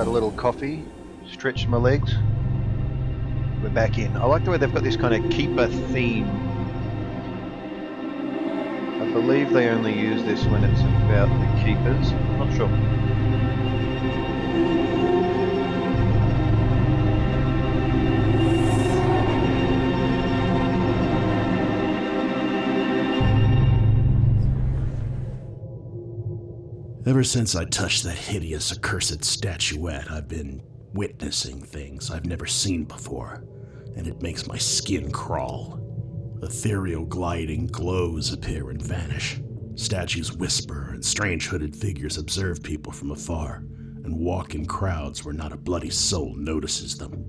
Had a little coffee, stretched my legs. We're back in. I like the way they've got this kind of keeper theme. I believe they only use this when it's about the keepers. Not sure. Ever since I touched that hideous, accursed statuette, I've been witnessing things I've never seen before, and it makes my skin crawl. Ethereal gliding glows appear and vanish. Statues whisper, and strange hooded figures observe people from afar, and walk in crowds where not a bloody soul notices them.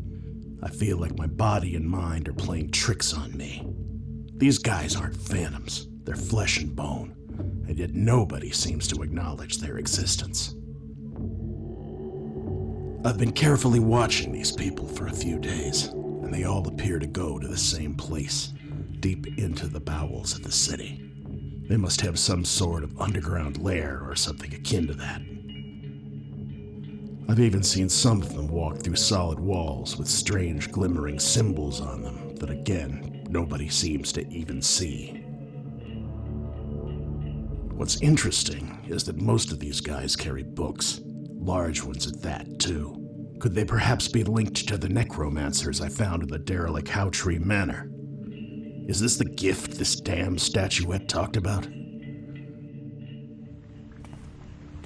I feel like my body and mind are playing tricks on me. These guys aren't phantoms, they're flesh and bone, and yet nobody seems to acknowledge their existence. I've been carefully watching these people for a few days, and they all appear to go to the same place, deep into the bowels of the city. They must have some sort of underground lair or something akin to that. I've even seen some of them walk through solid walls with strange glimmering symbols on them that, again, nobody seems to even see. What's interesting is that most of these guys carry books, large ones at that, too. Could they perhaps be linked to the necromancers I found in the derelict Howtree Manor? Is this the gift this damn statuette talked about?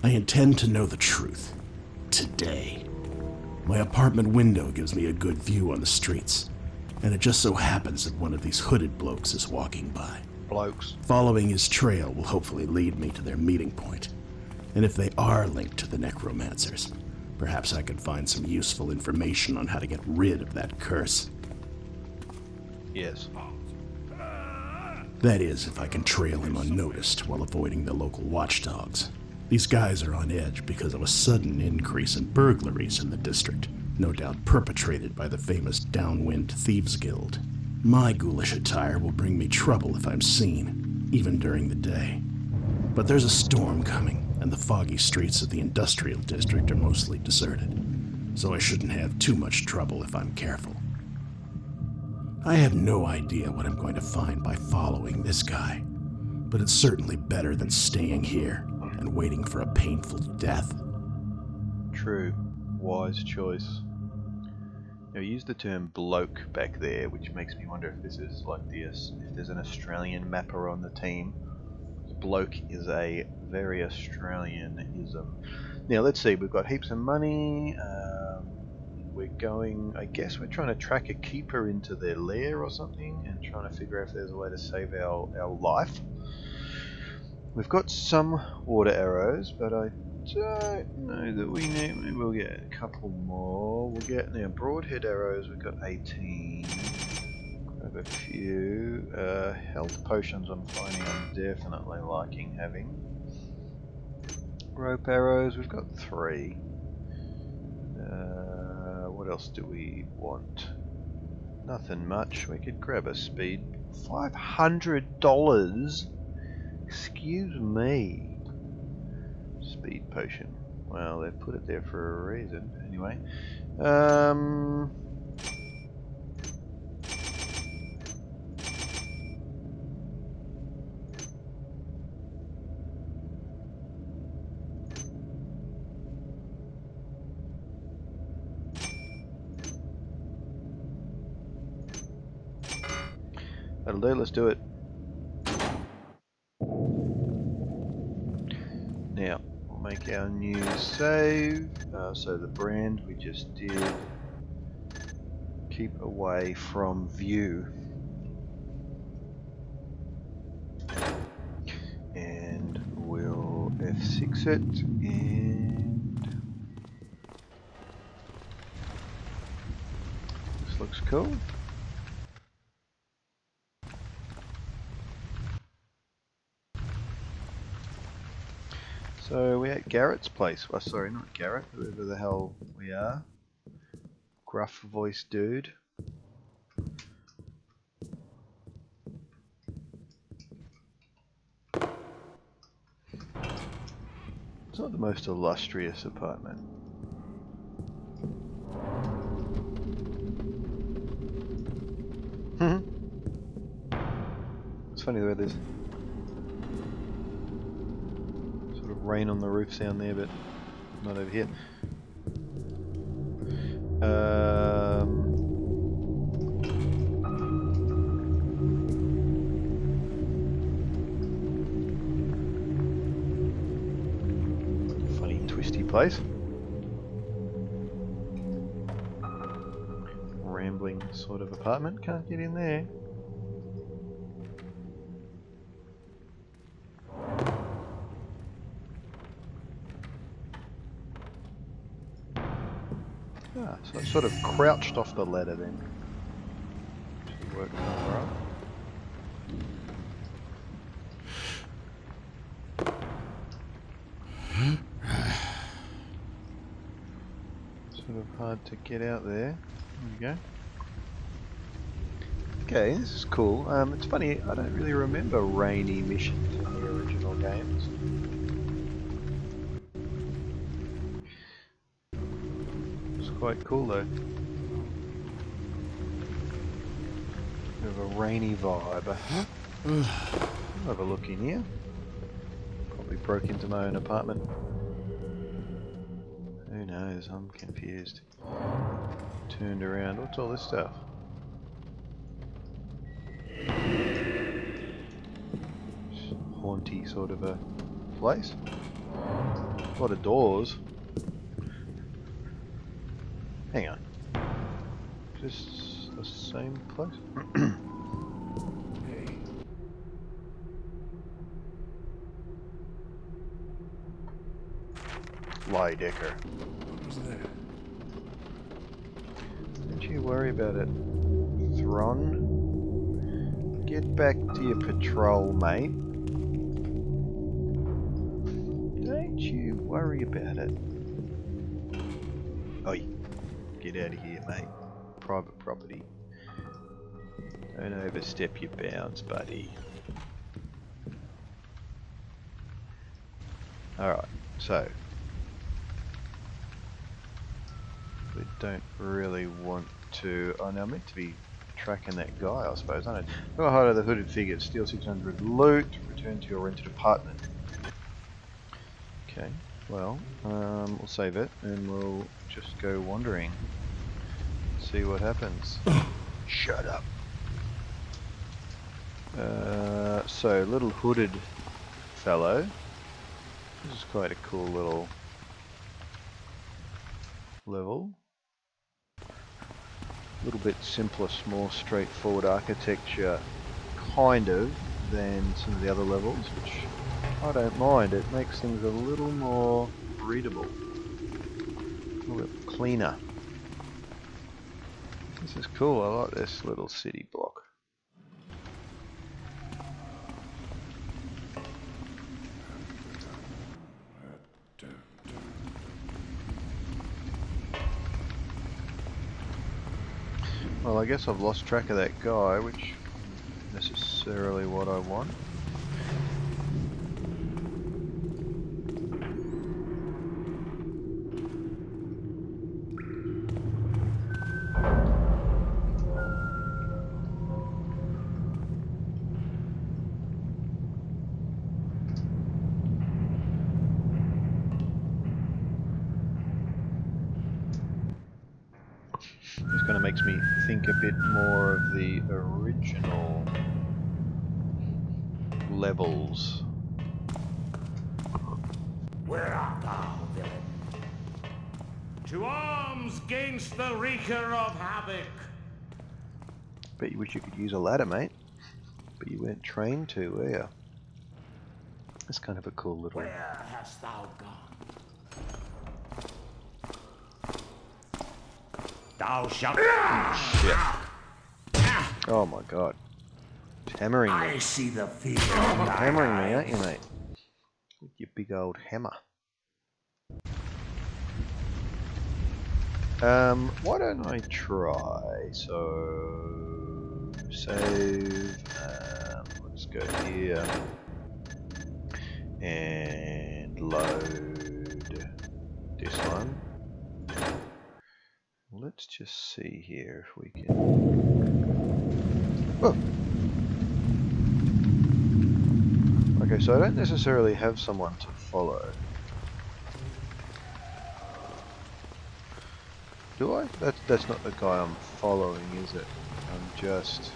I intend to know the truth. Today. My apartment window gives me a good view on the streets, and it just so happens that one of these hooded blokes is walking by. Following his trail will hopefully lead me to their meeting point. And if they are linked to the necromancers, perhaps I could find some useful information on how to get rid of that curse. Yes. That is, if I can trail him unnoticed while avoiding the local watchdogs. These guys are on edge because of a sudden increase in burglaries in the district, no doubt perpetrated by the famous Downwind Thieves Guild. My ghoulish attire will bring me trouble if I'm seen, even during the day. But there's a storm coming, and the foggy streets of the industrial district are mostly deserted, so I shouldn't have too much trouble if I'm careful. I have no idea what I'm going to find by following this guy, but it's certainly better than staying here and waiting for a painful death. True. Wise choice. You used the term bloke back there, which makes me wonder if this is like if there's an Australian mapper on the team. Bloke is a very Australianism. Now let's see, we've got heaps of money. I guess we're trying to track a keeper into their lair or something and trying to figure out if there's a way to save our life. We've got some water arrows, but I don't know that we need. Maybe we'll get a couple more. We'll get now broadhead arrows. We've got 18. Grab a few. Health potions. I'm finding I'm definitely liking having. Rope arrows. We've got 3. What else do we want? Nothing much. We could grab a speed. $500. Excuse me. Speed potion. Well, they've put it there for a reason. Anyway. That'll do. Let's do it. Now, we'll make our new save. So the brand we just did. Keep away from view. And we'll F6 it. And this looks cool. So we're at Garrett's place. Well, sorry, not Garrett, whoever the hell we are. Gruff voice dude. It's not the most illustrious apartment. funny the way there's sort of rain on the roofs down there, but not over here. Funny twisty place. Rambling sort of apartment. Can't get in there. Ah, so I sort of crouched off the ladder then. Should work alright. Sort of hard to get out there. There we go. Okay, this is cool. It's funny, I don't really remember rainy missions in the original games. It's quite cool though. Bit of a rainy vibe. I'll have a look in here. Probably broke into my own apartment. Who knows, I'm confused. Turned around, what's all this stuff? Haunty sort of a place. A lot of doors. Hang on. Just the same place? Lydecker. What was that? Don't you worry about it, Thron. Get back to your patrol, mate. Don't you worry about it. Oi, get out of here, mate. Private property. Don't overstep your bounds, buddy. Alright, so we don't really want to... Oh, now I'm meant to be tracking that guy, I suppose, aren't I? Go hide the hooded figure, steal 600 loot, return to your rented apartment. Okay, well, we'll save it and we'll just go wandering. See what happens. Shut up. So, little hooded fellow. This is quite a cool little level. A little bit simpler, more straightforward architecture, kind of, than some of the other levels, which I don't mind. It makes things a little more readable, a little bit cleaner. This is cool. I like this little city block. Well, I guess I've lost track of that guy, which isn't necessarily what I want. This kind of makes me think a bit more of the original levels. Where art thou, villain? To arms against the wreaker of havoc! Bet you wish you could use a ladder, mate. But you weren't trained to, were you? That's kind of a cool little... Where hast thou gone? Thou shalt... Shit. Oh my god. It's hammering me. I see the fear in You're thy hammering me, aren't eyes. you, mate? With your big old hammer. Why don't I try? So... Save... let's go here. And load this one. Let's just see here if we can... Oh! Okay, so I don't necessarily have someone to follow. Do I? That's not the guy I'm following, is it? I'm just...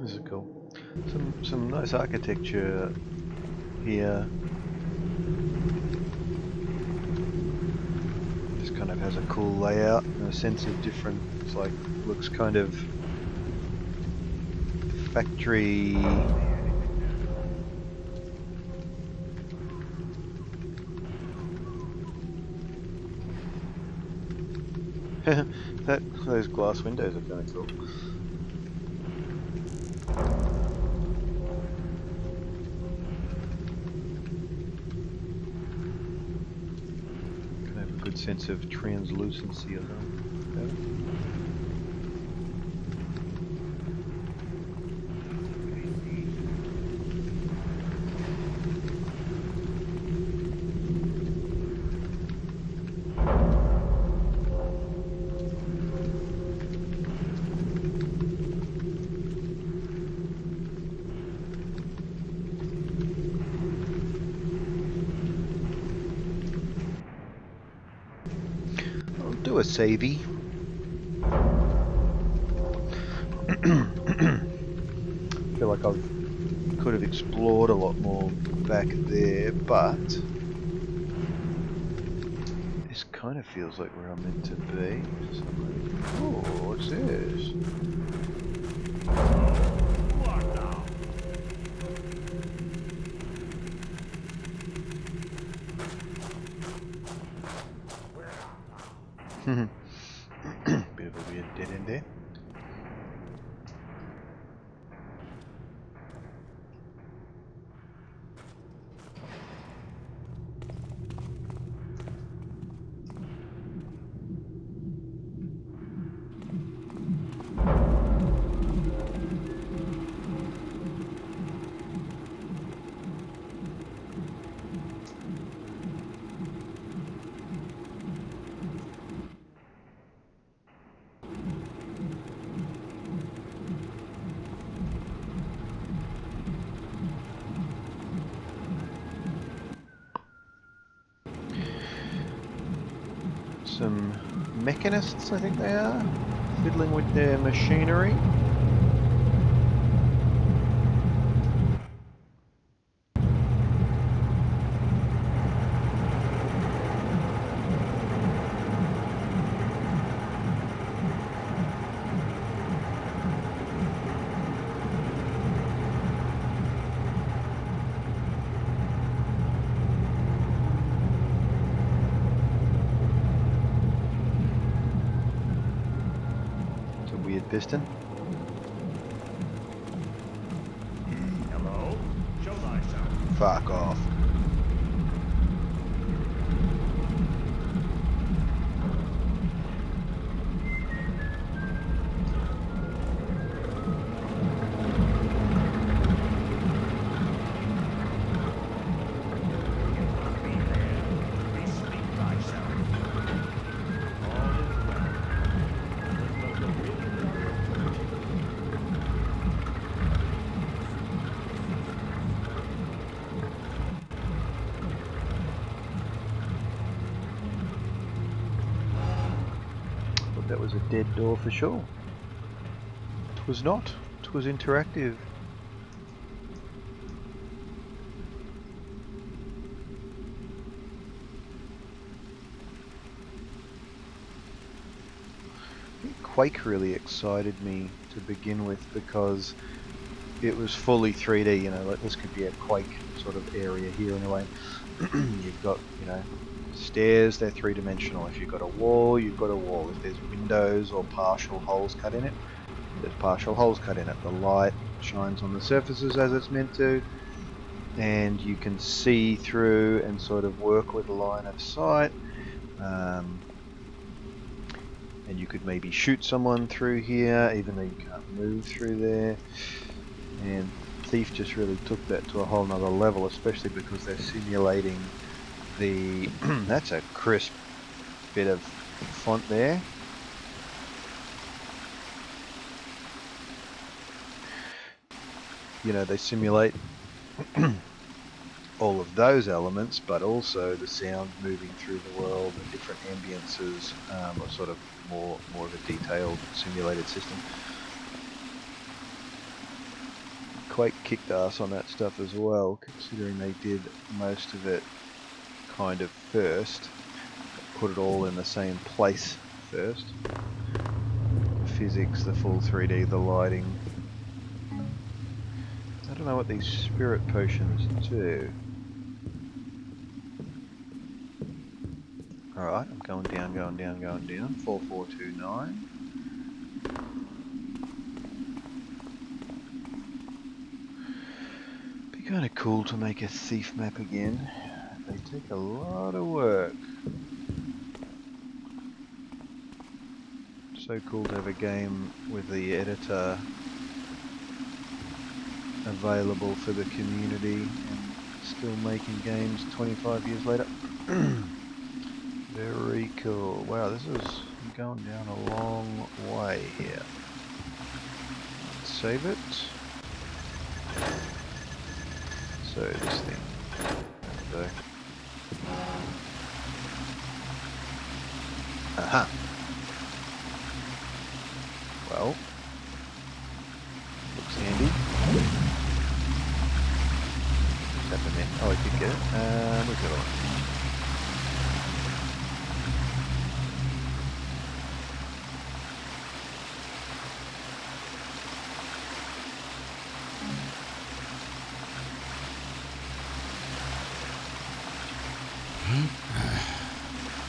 This is cool. Some nice architecture here. Just kind of has a cool layout and a sense of different. It's like looks kind of factory. Those glass windows are kind of cool. Kind of have a good sense of translucency of them. Do a savey. Feel like I could have explored a lot more back there, but this kind of feels like where I'm meant to be. Oh, what's this? Bit of a weird dead end there. Some mechanists, I think they are, fiddling with their machinery. Piston. Hello? Show thyself. Fuck off. That was a dead door for sure. 'Twas not. was interactive. Quake really excited me to begin with because it was fully 3D, you know, like this could be a Quake sort of area here in a way. You've got, you know, stairs, they're three-dimensional. If you've got a wall, you've got a wall. If there's windows or partial holes cut in it, there's partial holes cut in it. The light shines on the surfaces as it's meant to, and you can see through and sort of work with line of sight. And you could maybe shoot someone through here, even though you can't move through there. And Thief just really took that to a whole nother level, especially because they're simulating the... that's a crisp bit of font there. You know, they simulate all of those elements, but also the sound moving through the world, the different ambiences, or sort of more of a detailed simulated system. Quake kicked ass on that stuff as well, considering they did most of it kind of first, put it all in the same place first. The physics, the full 3D, the lighting. I don't know what these spirit potions do. Alright, I'm going down, going down, going down. 4429. Be kind of cool to make a thief map again. They take a lot of work. So cool to have a game with the editor available for the community and still making games 25 years later. Very cool. Wow, this is going down a long way here. Let's save it. So this thing. There we go. Aha. Well, looks handy. What's happened there? Oh, I did get it. Where's the other one?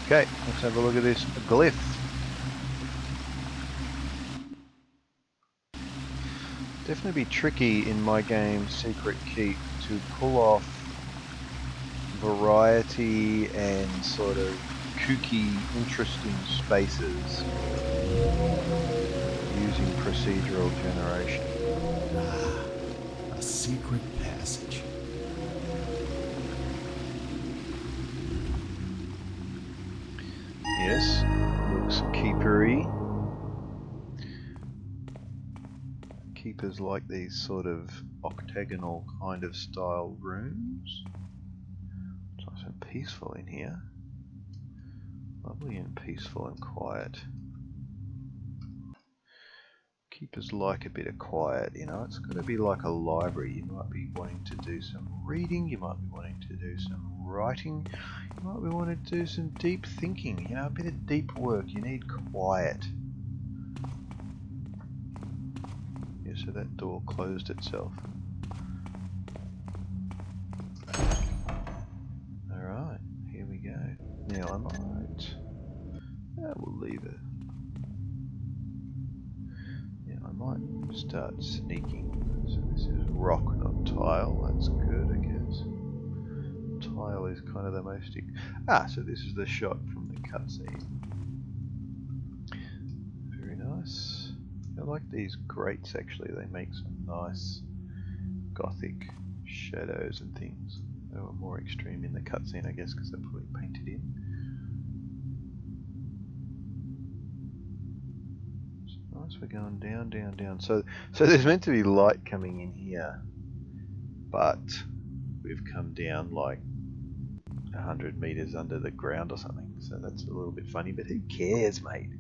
Okay, let's have a look at this glyph. Definitely be tricky in my game Secret Keep to pull off variety and sort of kooky, interesting spaces using procedural generation. A secret passage. Yes, looks keepery. Keepers like these sort of octagonal kind of style rooms. It's nice and peaceful in here. Lovely and peaceful and quiet. Keepers like a bit of quiet, you know, it's got to be like a library. You might be wanting to do some reading, you might be wanting to do some writing, you might be wanting to do some deep thinking, you know, a bit of deep work. You need quiet. Yeah, so that door closed itself. Alright, here we go. Now I might... we'll leave it. Yeah, I might start sneaking. So this is rock, not tile. That's good, I guess. Tile is kind of the most... so this is the shot from the cutscene. Very nice. I like these grates actually. They make some nice gothic shadows and things. They were more extreme in the cutscene, I guess, because they're probably painted in. Nice, we're going down, down, down. So there's meant to be light coming in here, but we've come down like 100 meters under the ground or something. So that's a little bit funny, but who cares, mate?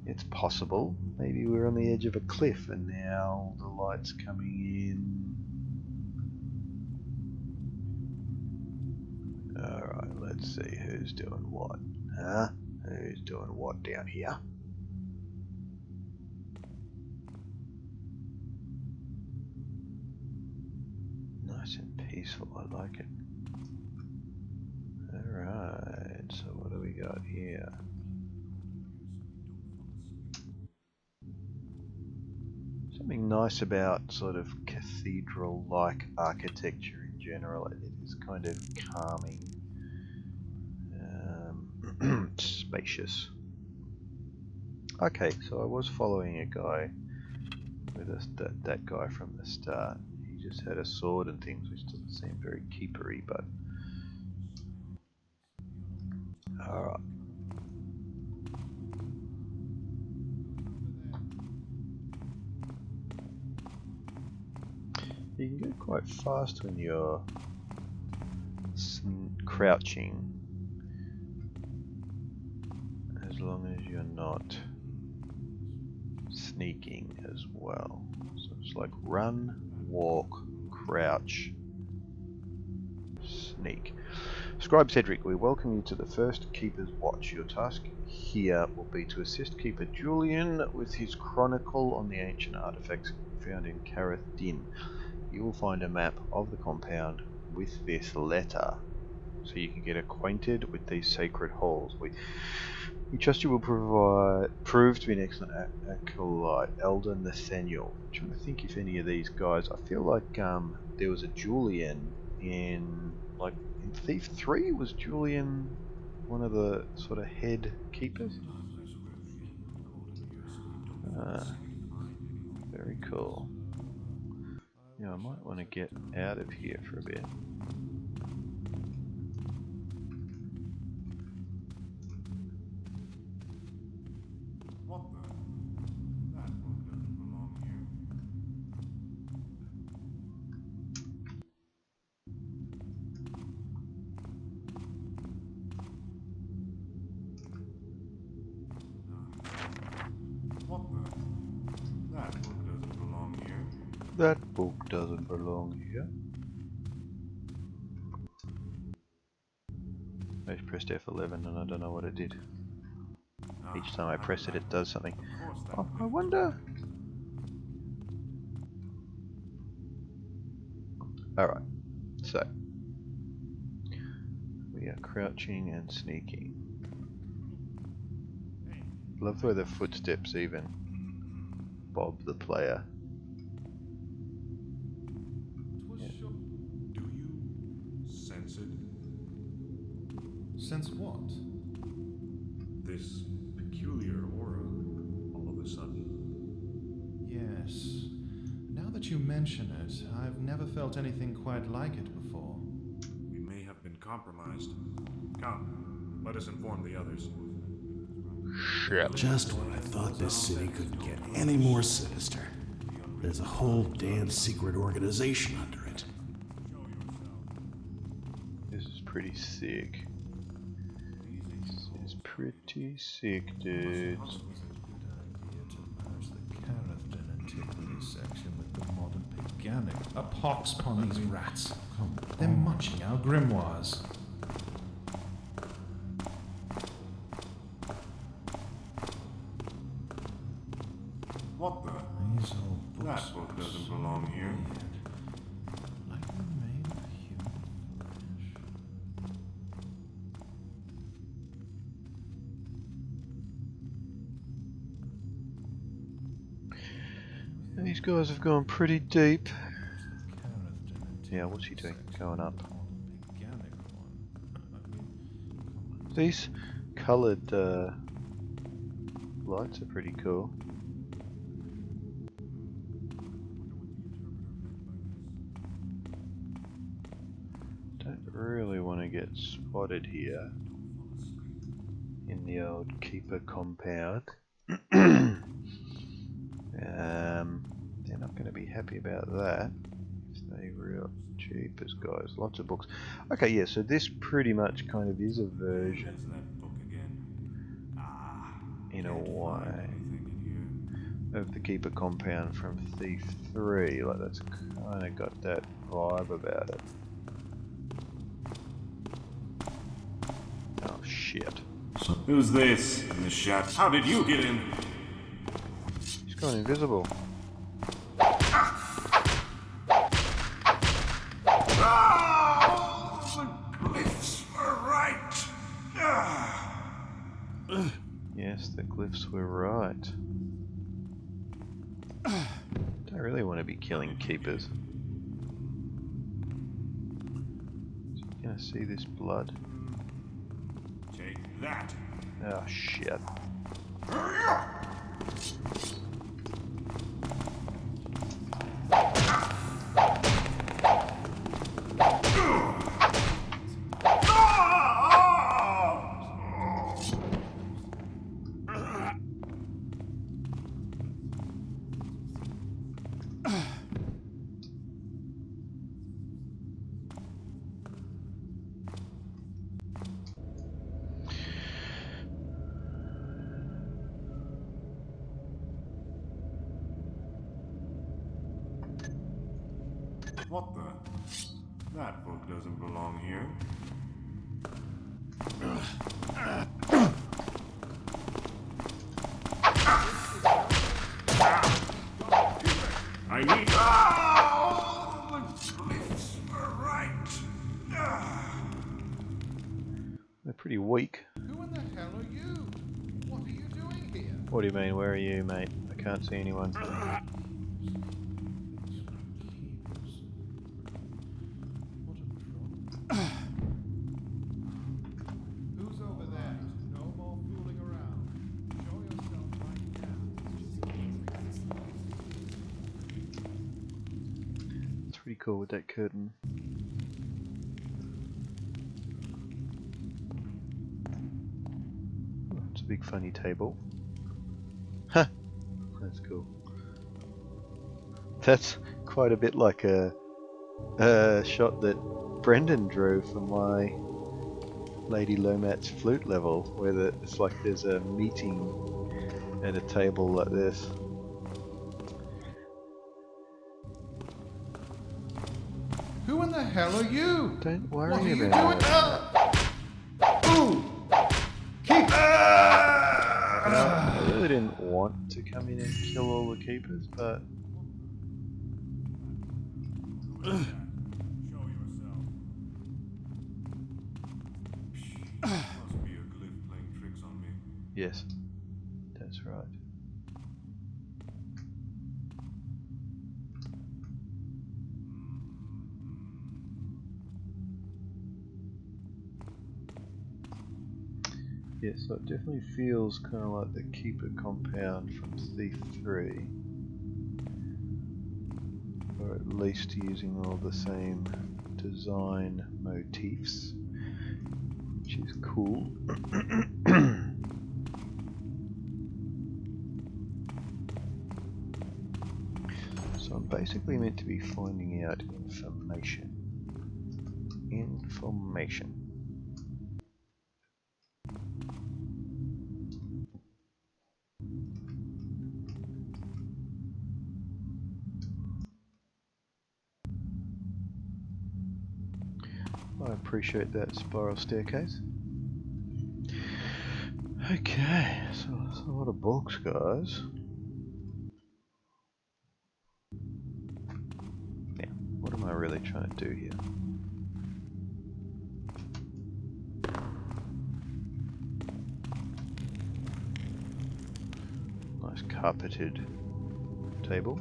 It's possible. Maybe we're on the edge of a cliff and now the light's coming in. Alright, let's see who's doing what. Huh? Who's doing what down here? Nice and peaceful, I like it. Alright, so what do we got here? Something nice about sort of cathedral-like architecture in general. It is kind of calming, spacious. Okay, so I was following a guy with us, that guy from the start. He just had a sword and things, which doesn't seem very keepery, but alright. You can go quite fast when you're crouching, as long as you're not sneaking as well. So it's like run, walk, crouch, sneak. Scribe Cedric, we welcome you to the first Keeper's Watch. Your task here will be to assist Keeper Julian with his chronicle on the ancient artifacts found in Carath Din. You will find a map of the compound with this letter, so you can get acquainted with these sacred halls. We trust you will prove to be an excellent acolyte. Elder Nathaniel. I'm trying to think if any of these guys. I feel like there was a Julian in Thief 3. Was Julian one of the sort of head keepers? Very cool. Yeah, I might want to get out of here for a bit. What the? That book doesn't belong here. What the? That book doesn't belong here. That book doesn't belong here. I just pressed F11 and I don't know what it did. Each time I press it, it does something. Oh, I wonder. Alright, so we are crouching and sneaking. Love where the footsteps even bob the player. Yeah. Do you sense it? Sense what? This peculiar aura, all of a sudden. Yes. Now that you mention it, I've never felt anything quite like it before. We may have been compromised. Come, let us inform the others. Shit. Just when I thought this city couldn't get any more sinister, there's a whole damn secret organization under it. This is pretty sick. This is pretty sick, dudes. It was a good idea to merge the Carathdin antiquity section with the modern paganic. A pox upon these rats. They're munching our grimoires. What the? These old books That book doesn't belong here. weird. Like they're made of human flesh. These guys have gone pretty deep. Carathdin Yeah, what's he doing? Going up. paganic one. These coloured lights are pretty cool. Don't really want to get spotted here in the old keeper compound. They're not going to be happy about that. If they real cheapers, guys. Lots of books. Okay, yeah. So this pretty much kind of is a version There's that book again. Ah, in a way. of the Keeper compound from Thief 3. Like, that's kind of got that vibe about it. Oh shit. Who's this in the shaft? How did you get in? He's gone invisible. Yes, the glyphs were right. Don't really want to be killing keepers. Is he gonna see this blood? Take that. Oh shit. What the? That book doesn't belong here. I need. Oh, the glyphs were right. They're pretty weak. Who in the hell are you? What are you doing here? What do you mean, where are you, mate? I can't see anyone. Who's over there? No more fooling around. Show yourself right now. It's pretty cool with that curtain. Oh, it's a big funny table. Huh! That's cool. That's quite a bit like a shot that Brendan drew for my Lady Lomat's flute level, where it's like there's a meeting at a table like this. Who in the hell are you? Don't worry What are you about doing? it. Ooh! Keep! I really didn't want to come in and kill all the keepers, but Show yourself. Must be a glyph playing tricks on me. yes, that's right. Yes, so it definitely feels kind of like the Keeper compound from Thief 3. Or at least using all the same design motifs, which is cool. So I'm basically meant to be finding out information. Information. I appreciate that spiral staircase. Okay, so that's a lot of books, guys. Now, what am I really trying to do here? Nice carpeted table.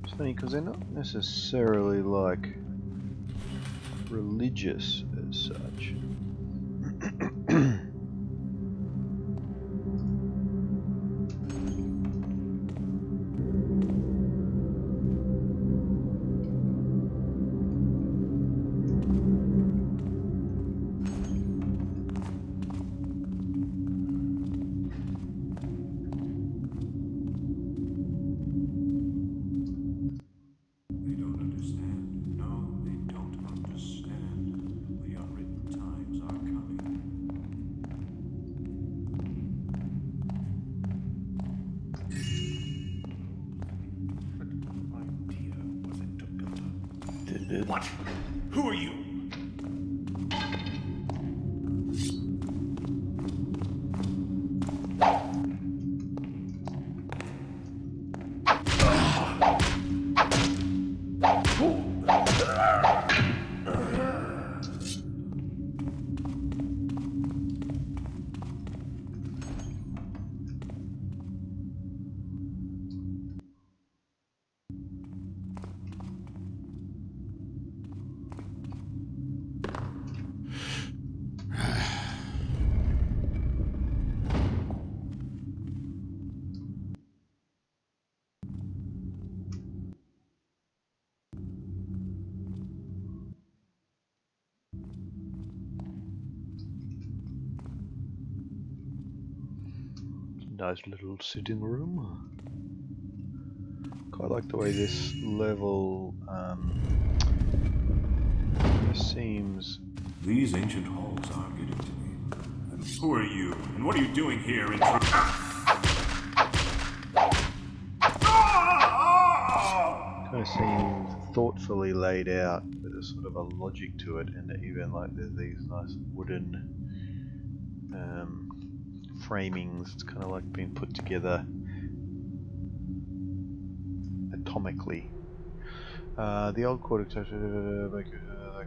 It's funny because they're not necessarily like religious as such. did. What? Who are you? Nice little sitting room. Quite like the way this level seems. These ancient halls are getting to me. And who are you? And what are you doing here in Kind of seems thoughtfully laid out with a sort of a logic to it, and even like there's these nice wooden framings. It's kind of like being put together atomically. The old quarter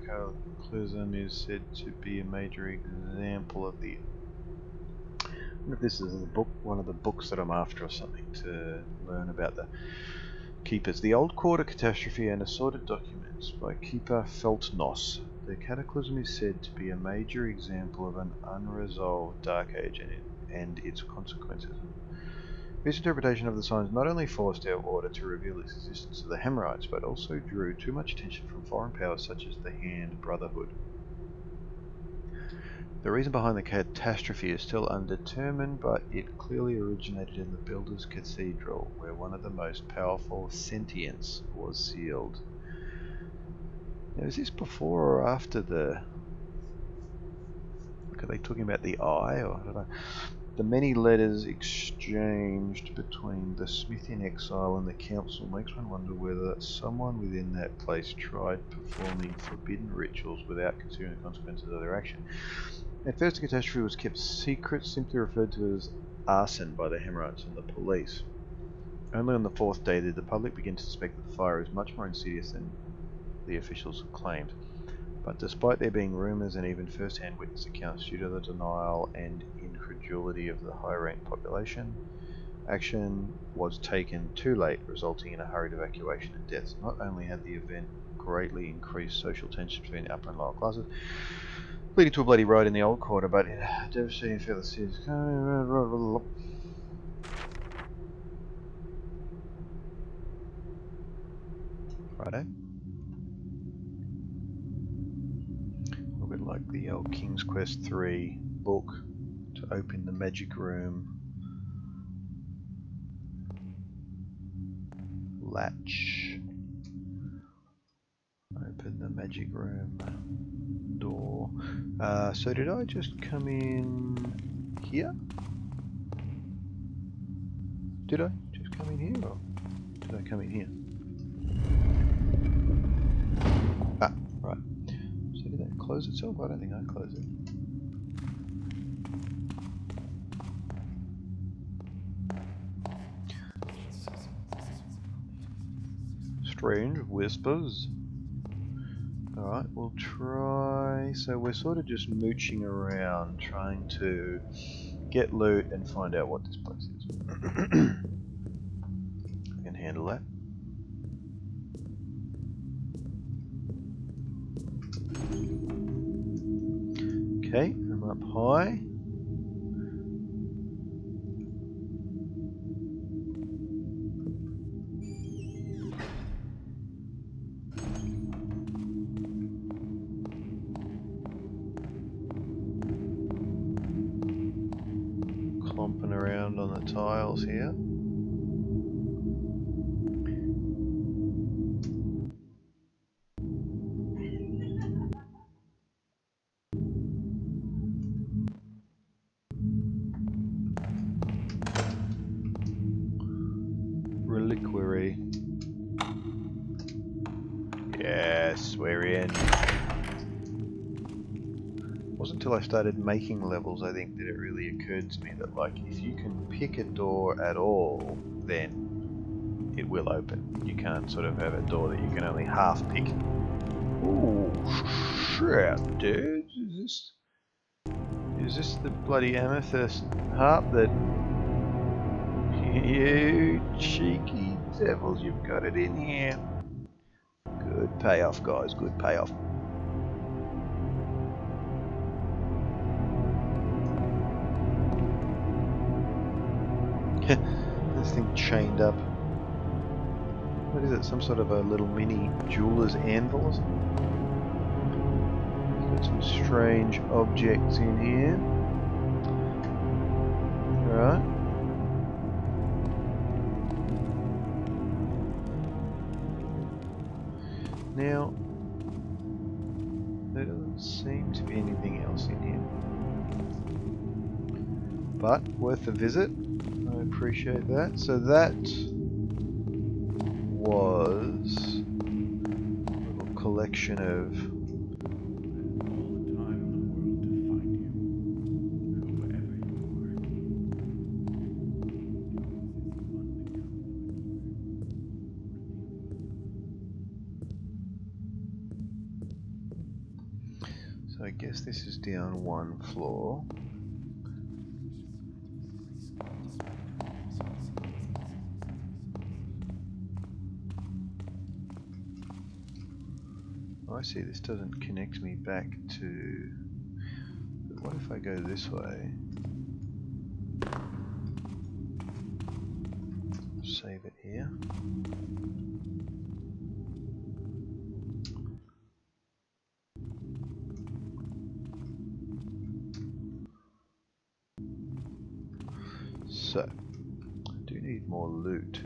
cataclysm is said to be a major example of the. I wonder if this is the book, one of the books that I'm after, or something to learn about the Keepers. The Old Quarter Catastrophe and Assorted Documents by Keeper Feltnos. The cataclysm is said to be a major example of an unresolved Dark Age and its consequences. This interpretation of the signs not only forced our order to reveal its existence to the Hemorrhites, but also drew too much attention from foreign powers such as the Hand Brotherhood. The reason behind the catastrophe is still undetermined, but it clearly originated in the Builder's Cathedral, where one of the most powerful sentients was sealed. Now, is this before or after the... Are they talking about the Eye, or I don't know. The many letters exchanged between the Smith in exile and the council makes one wonder whether someone within that place tried performing forbidden rituals without considering the consequences of their action. At first, the catastrophe was kept secret, simply referred to as arson by the Hemorrhites and the police. Only on the fourth day did the public begin to suspect that the fire is much more insidious than the officials claimed. But despite there being rumours and even first-hand witness accounts due to the denial and incredulity of the high-ranked population, action was taken too late, resulting in a hurried evacuation and deaths. Not only had the event greatly increased social tension between the upper and lower classes, leading to a bloody riot in the Old Quarter, but it devastating further cities. Righto. A bit like the old King's Quest 3 book to open the magic room. Latch. Open the magic room door. So did I just come in here? Did I just come in here, or did I come in here? Ah, right. So did that close itself? I don't think I closed it. Strange whispers. Alright, we'll try... So we're sort of just mooching around, trying to get loot and find out what this place is. I can handle that. Okay, I'm up high. Clomping around on the tiles here. Reliquary. Yeah, Yes, we're in. It wasn't until I started making levels, I think, that it really occurred to me that, like, if you can pick a door at all, then it will open. You can't sort of have a door that you can only half pick. Ooh, shit, dude. Is this the bloody amethyst harp that... You cheeky devils, you've got it in here. Good payoff, guys, good payoff. This thing chained up. What is it? Some sort of a little mini jeweler's anvil or something? Got some strange objects in here. Alright. Now, there doesn't seem to be anything else in here. But, worth a visit. I appreciate that. So that was a little collection of I guess this is down one floor. Oh, I see, this doesn't connect me back to... But what if I go this way? Save it here. So, I do need more loot.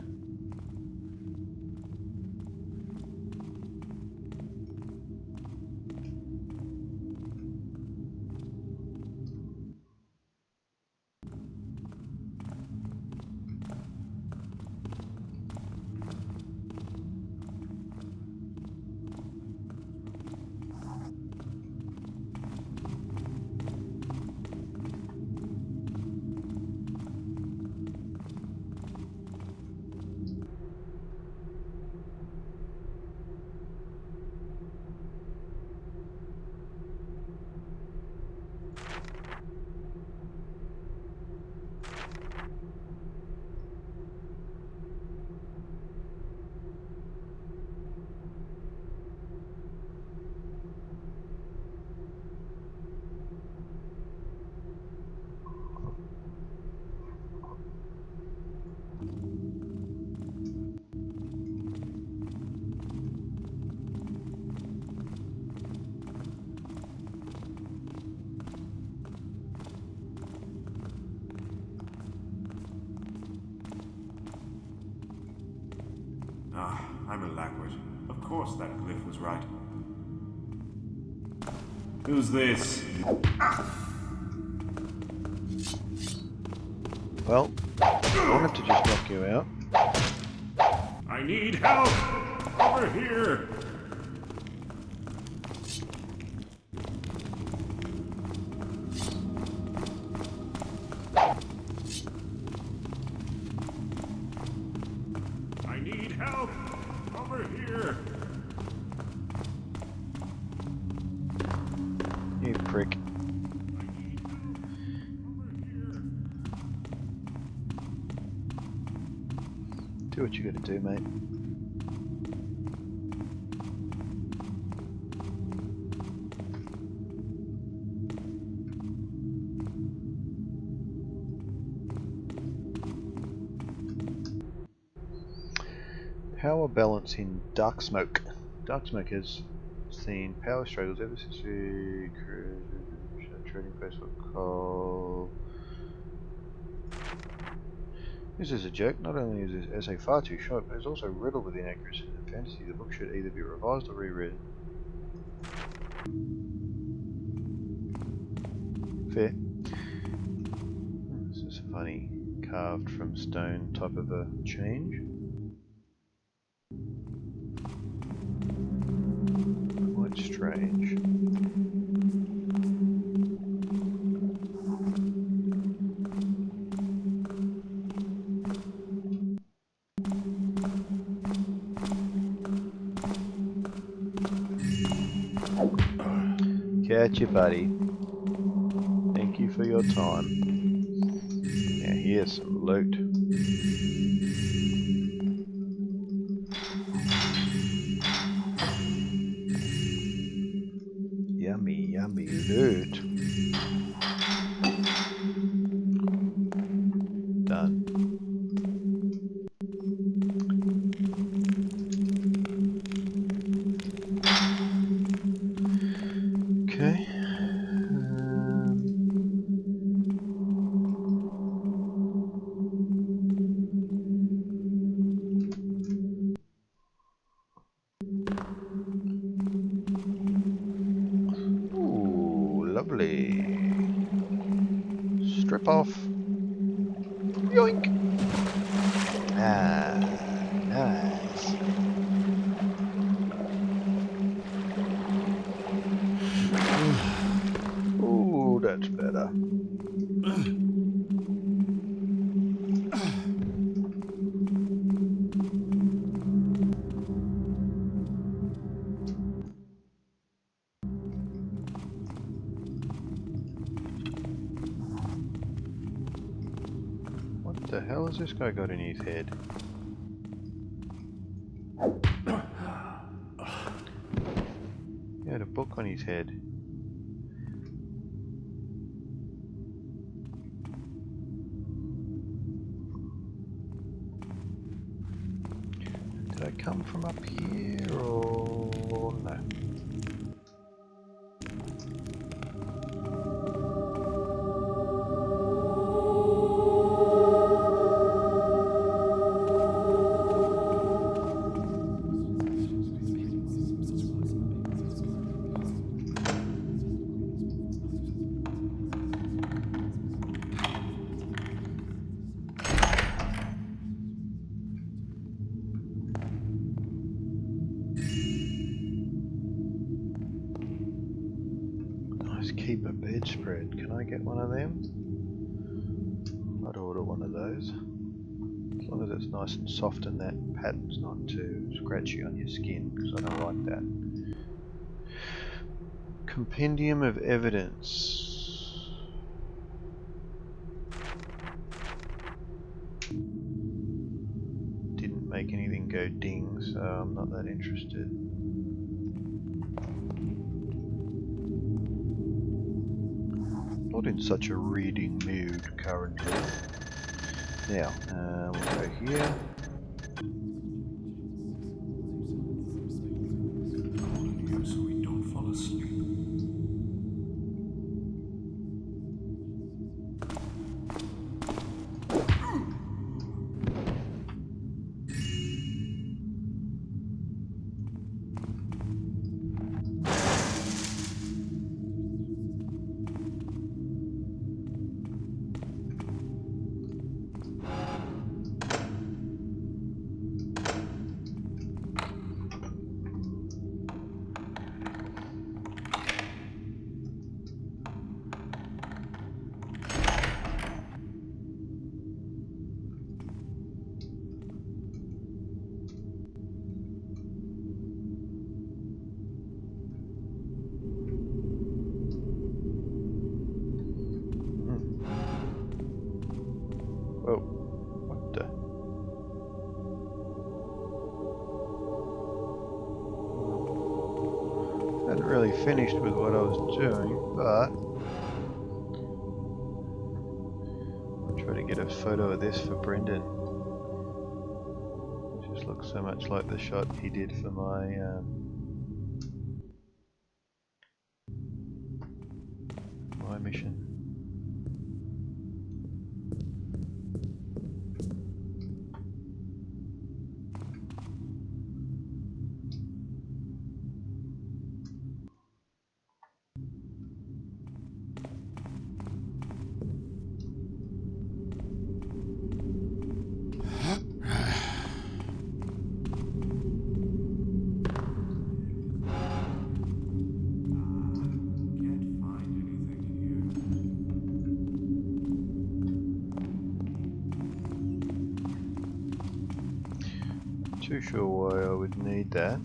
Ah, I'm a lackward. Of course that glyph was right. Who's this? Well, I wanted to just knock you out. I need help! Over here! I need help! Over here! You prick. Do what you gotta do, mate. Power balance in dark smoke. Dark smoke has seen power struggles ever since the trading place for coal. This is a joke. Not only is this essay far too short, but it's also riddled with inaccuracies and fantasy. The book should either be revised or rewritten. Fair. This is funny. Carved from stone type of a change. strange. Catch you, buddy. Thank you for your time. Now here's some loot. Yummy, yummy loot. Done. Okay. Ooh, lovely. Strip off. Yoink. Ah, nice. Ooh, that's better. What the hell has this guy got in his head? He had a book on his head. Did I come from up here or no? Keep a bedspread. Can I get one of them? I'd order one of those. As long as it's nice and soft and that pattern's not too scratchy on your skin, because I don't like that. Compendium of evidence. Didn't make anything go ding, so I'm not that interested. Not in such a reading mood currently. Now, we'll go here. Calling you so we don't fall asleep. Oh, what the? Hadn't really finished with what I was doing, but I'll try to get a photo of this for Brendan. It just looks so much like the shot he did for my mission. too sure why I would need that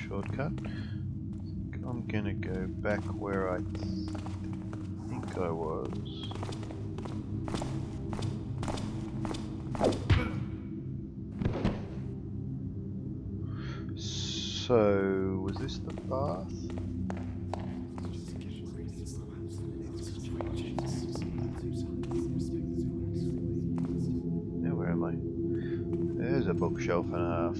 shortcut. I'm gonna go back where I think I was. So, was this the path? Now where am I? There's a bookshelf and a half.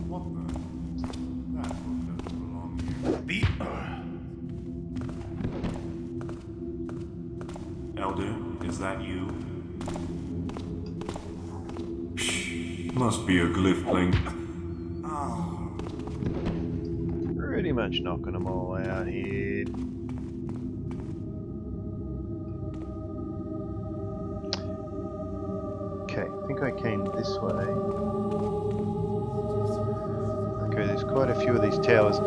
What the? That book doesn't belong here. Elder, is that you? Must be a glyph playing. Pretty much knocking them all out here. Okay, I think I came this way. Okay, there's quite a few of these towers.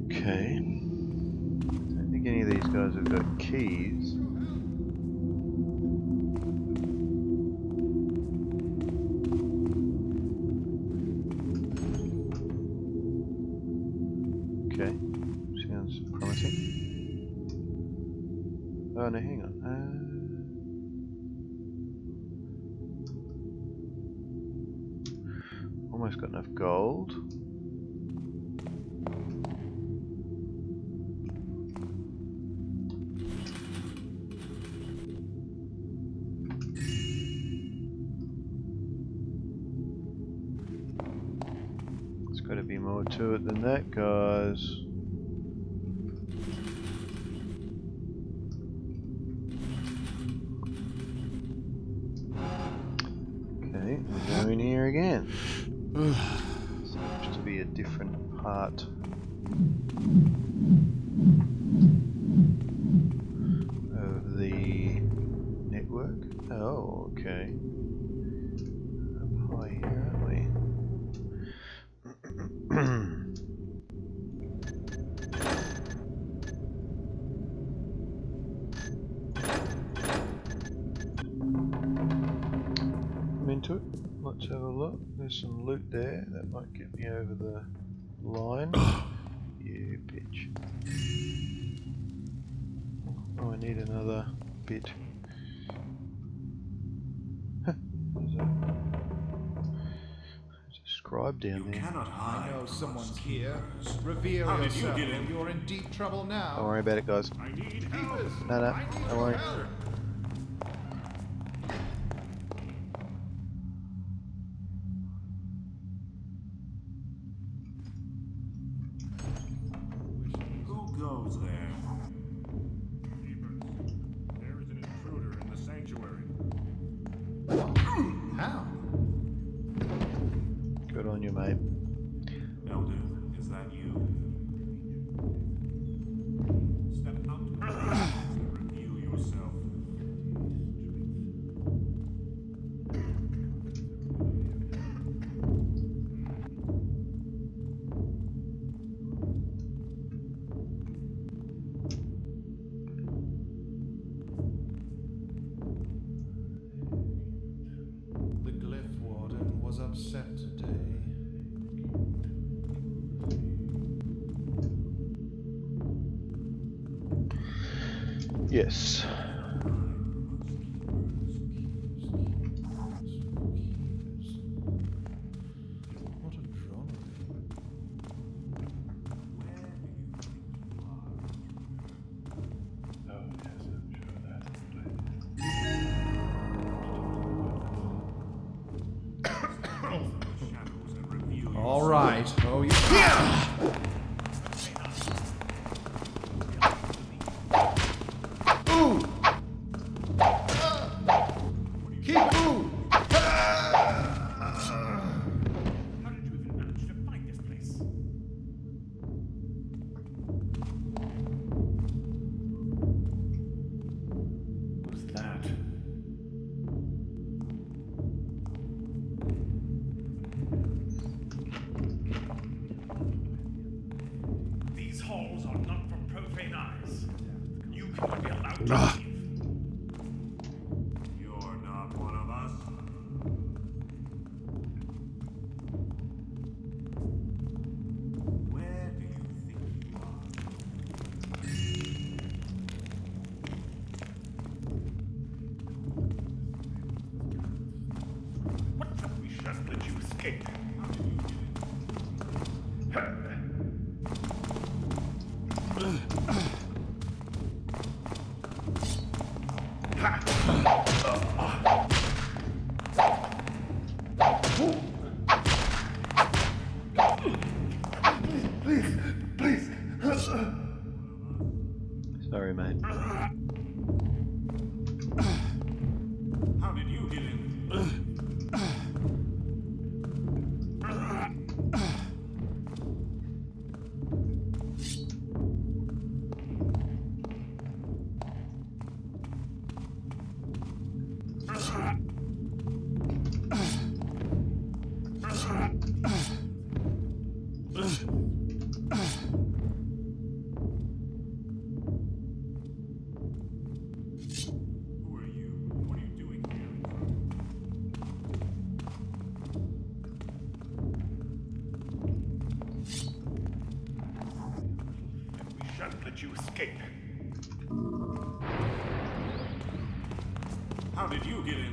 Okay. Don't think any of these guys have got keys. Okay, sounds promising. Oh no, hang on. Almost got enough gold. There's got to be more to it than that, guys. Okay, we're going here again. Seems to be a different part of the network. Oh, okay. Up high here, aren't we? I'm into it. Let's have a look. There's some loot there. That might get me over the line. You bitch. Oh, I need another bit. There's a scribe down there. Cannot hide. I know someone's here. Reveal How did you yourself. get in? You're in deep trouble now. Don't worry about it, guys. I need help. No, no, don't worry. Who goes there? There is an intruder in the sanctuary. How? Good on you, mate. Elder, is that you? Step out and reveal yourself. The glyph warden was upset today. Yes. What a drollery. Shadows and reveal yourself. All right. Oh, you. Ooh! Keep move! Please. Sorry, mate. How did you get in? Who are you? What are you doing here? We shan't let you escape. How did you get in?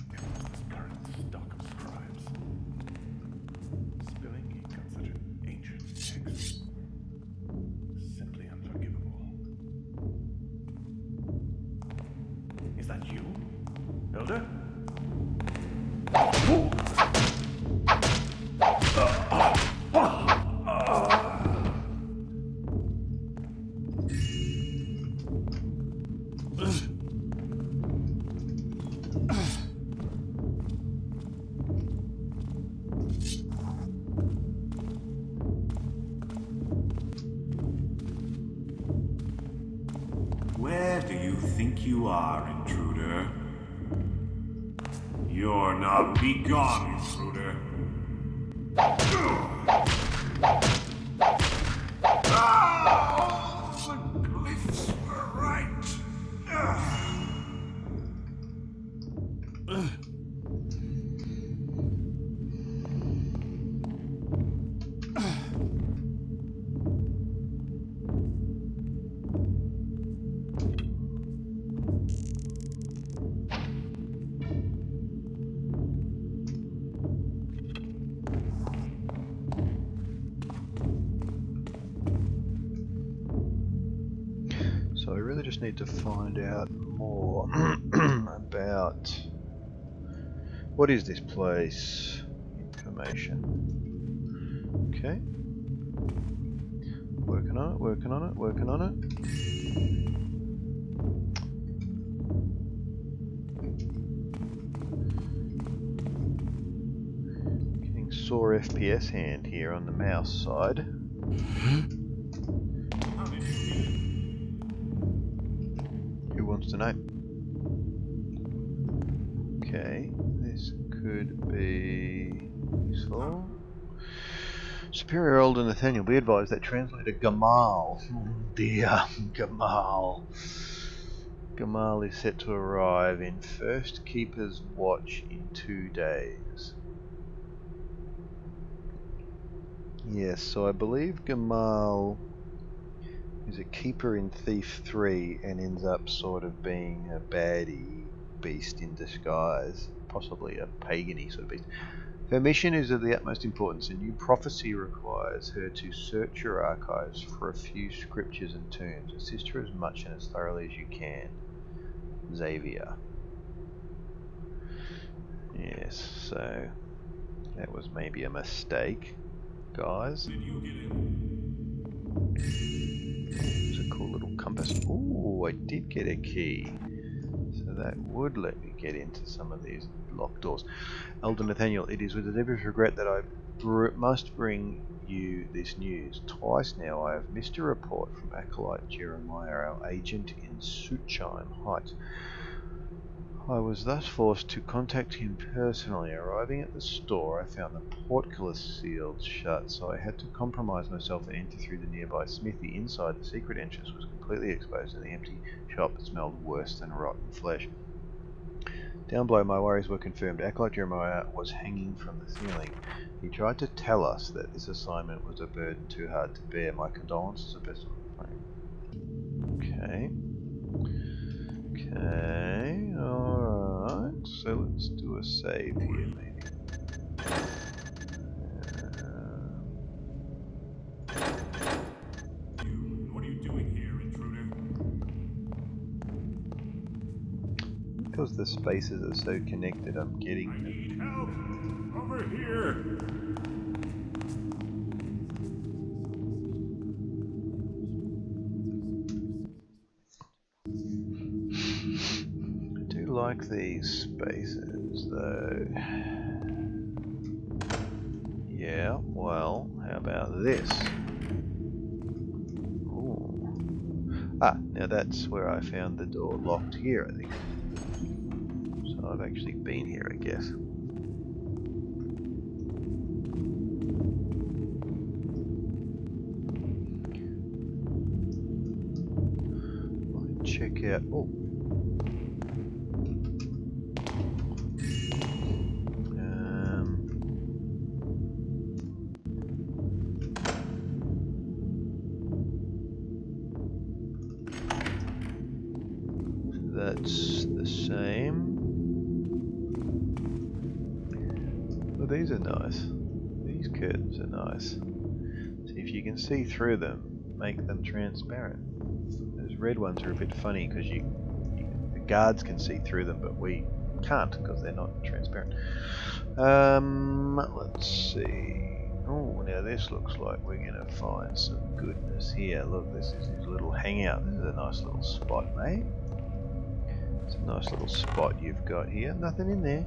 This current stock of scribes. Spilling ink on such an ancient text. Simply unforgivable. Is that you, Elder? Where do you think you are, intruder? You're not. Be gone, intruder. Oh, the glyphs were right. So I really just need to find out more about what is this place? Information. Okay. Working on it, working on it, working on it. Getting sore FPS hand here on the mouse side. How did you get in? Who wants to know? Okay, this could be useful. Superior Elder Nathaniel, be advised that translator Gamal, oh dear, Gamal is set to arrive in First Keeper's Watch in 2 days. Yes, so I believe Gamal is a keeper in Thief 3 and ends up sort of being a baddie beast in disguise, possibly a pagan-y sort of beast. Her mission is of the utmost importance. A new prophecy requires her to search your archives for a few scriptures and tombs. Assist her as much and as thoroughly as you can. Xavier. Yes, so that was maybe a mistake, guys. Did you get in? It's a cool little compass. Ooh, I did get a key. So that would let me get into some of these locked doors. Elder Nathaniel, it is with a deepest regret that I must bring you this news. Twice now I have missed a report from Acolyte Jeremiah, our agent in Suchheim Heights. I was thus forced to contact him personally. Arriving at the store, I found the portcullis sealed shut, so I had to compromise myself and enter through the nearby smithy. Inside, the secret entrance was completely exposed, and the empty shop smelled worse than rotten flesh. Down below, my worries were confirmed. Acolyte Jeremiah was hanging from the ceiling. He tried to tell us that this assignment was a burden too hard to bear. My condolences are best. Okay. Okay, alright. So let's do a save here, maybe. What are you doing here, intruder? Because the spaces are so connected, I'm getting... I need help! Over here! I do like these spaces, though. Yeah, well, how about this? Ooh. Ah, now that's where I found the door locked here, I think. So I've actually been here, I guess. Check out. Oh. That's the same. Well, these are nice. These curtains are nice. See if you can see through them. Make them transparent. Those red ones are a bit funny because the guards can see through them, but we can't because they're not transparent. Let's see. Oh, now this looks like we're gonna find some goodness here. Look, this is his little hangout. This is a nice little spot, mate. It's a nice little spot you've got here. Nothing in there.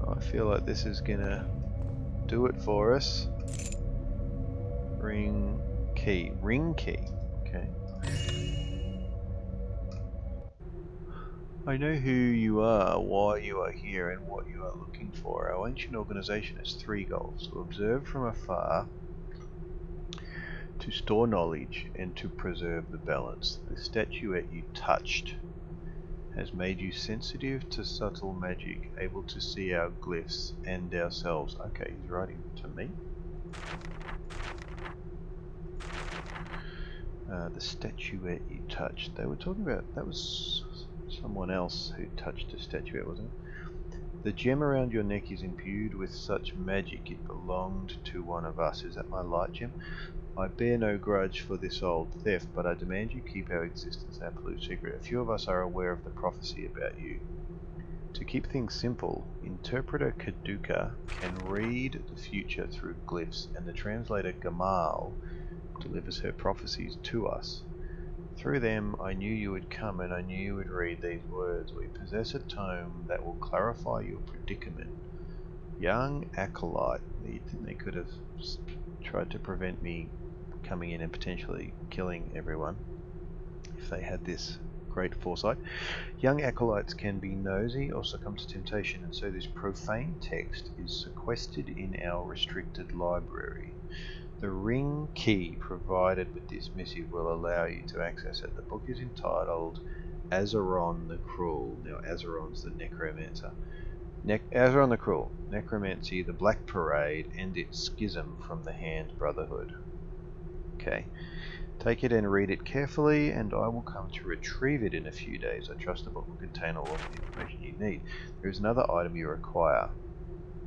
I feel like this is gonna do it for us. Ring key. Ring key. Okay. I know who you are, why you are here, and what you are looking for. Our ancient organization has 3 goals: to observe from afar, to store knowledge, and to preserve the balance. The statuette you touched has made you sensitive to subtle magic, able to see our glyphs and ourselves. Okay, he's writing to me. The statuette you touched. They were talking about, that was someone else who touched a statuette, wasn't it? The gem around your neck is imbued with such magic it belonged to one of us. Is that my light gem? I bear no grudge for this old theft, but I demand you keep our existence an absolute secret. A few of us are aware of the prophecy about you. To keep things simple, Interpreter Kaduka can read the future through glyphs, and the translator Gamal delivers her prophecies to us. Through them, I knew you would come, and I knew you would read these words. We possess a tome that will clarify your predicament. Young acolyte. They could have tried to prevent me coming in and potentially killing everyone if they had this great foresight. Young acolytes can be nosy or succumb to temptation, and so this profane text is sequestered in our restricted library. The ring key provided with this missive will allow you to access it. The book is entitled Azeron the Cruel. Now, Azeron's the necromancer. Azeron the Cruel, Necromancy, the Black Parade, and its schism from the Hand Brotherhood. Okay. Take it and read it carefully, and I will come to retrieve it in a few days. I trust the book will contain all of the information you need. There is another item you require.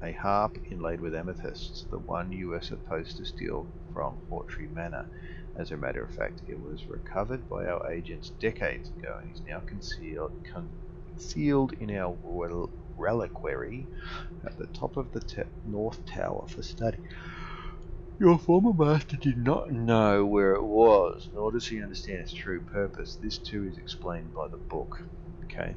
A harp inlaid with amethysts, the one you were supposed to steal from Hawtree Manor. As a matter of fact, it was recovered by our agents decades ago and is now concealed in our reliquary at the top of the North Tower for study. Your former master did not know where it was, nor does he understand its true purpose. This too is explained by the book. Okay.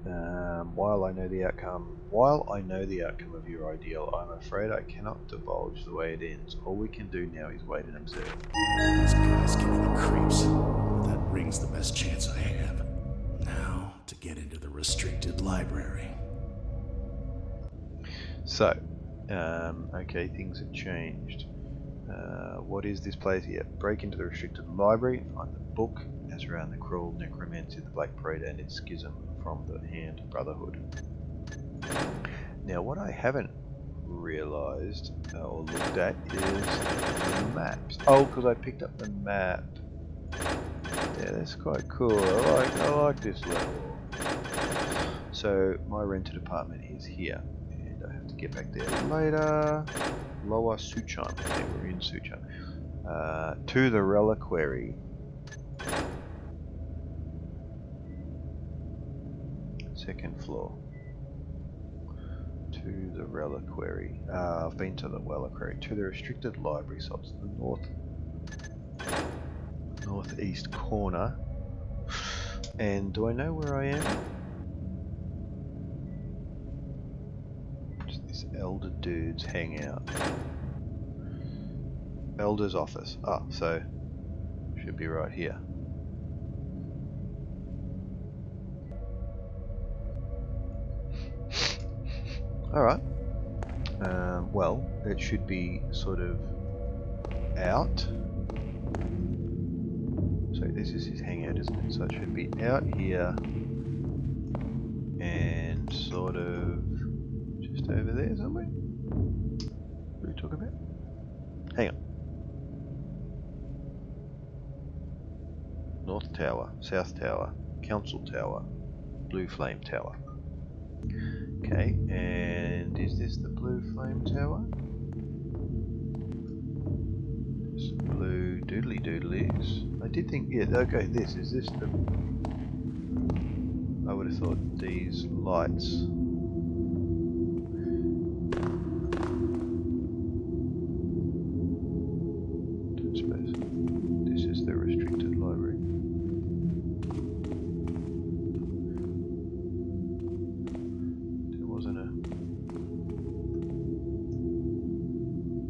While I know the outcome of your ideal, I'm afraid I cannot divulge the way it ends. All we can do now is wait and observe. These guys give me the creeps, but that ring's the best chance I have. Now, to get into the restricted library. So, okay, things have changed. What is this place here? Break into the restricted library and find the book, Azrael the Cruel, Necromancy, the Black Parade, and its schism from the Hand Brotherhood. Now, what I haven't realised or looked at is the maps. Oh, because I picked up the map. Yeah, that's quite cool. I like this level. So my rented apartment is here, and I have to get back there later. Lower Suchon. Okay, we're in Suchon. To the reliquary. Second floor. To the reliquary. I've been to the reliquary. To the restricted library, so it's the northeast corner. And do I know where I am? Just this elder dude's hangout. Elder's office. Ah, so should be right here. Alright. Well, it should be sort of out. So this is his hangout, isn't it? So it should be out here and sort of just over there somewhere. What are we talking about? Hang on. North Tower, South Tower, Council Tower, Blue Flame Tower. Okay, and is this the Blue Flame Tower? It's blue doodly doodlies. I did think, yeah, okay, is this the... I would have thought these lights... Don't suppose this is the restricted library.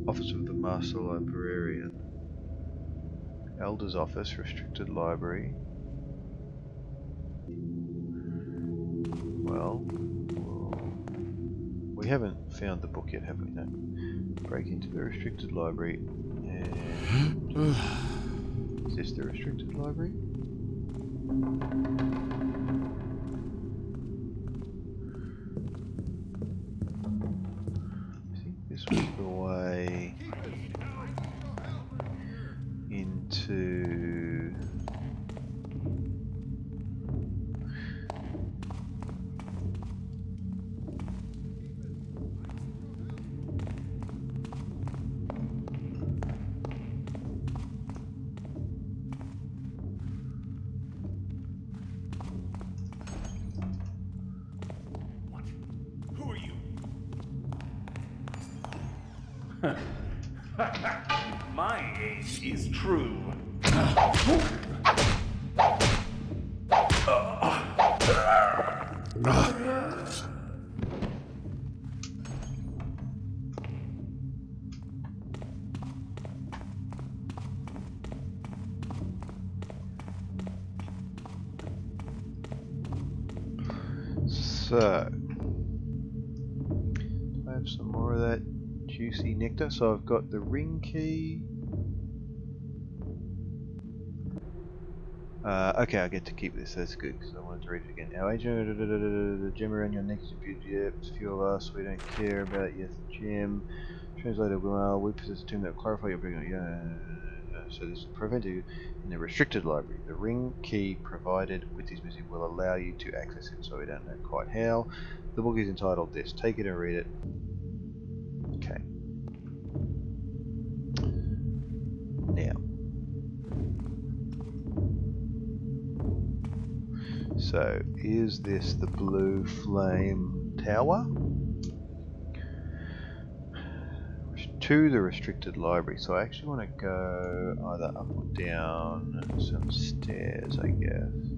Office of the Master Librarian. Elder's Office, Restricted Library. Well, we haven't found the book yet, have we? No. Break into the Restricted Library and... Is this the Restricted Library? I think this was the way into... Who are you? My age is true. So, I have some more of that juicy nectar. So I've got the ring key. Okay, I get to keep this. That's good because I wanted to read it again. Our agent, the gem around your neck is a beauty. It's a few of us. We don't care about your gem. Translator, well, we possess a term that will clarify your bringing. So this will prevent you in the restricted library. The ring key provided with this music will allow you to access it, so we don't know quite how. The book is entitled this. Take it and read it. Okay. Now. So, is this the Blue Flame Tower? To the restricted library, so I actually want to go either up or down some stairs, I guess.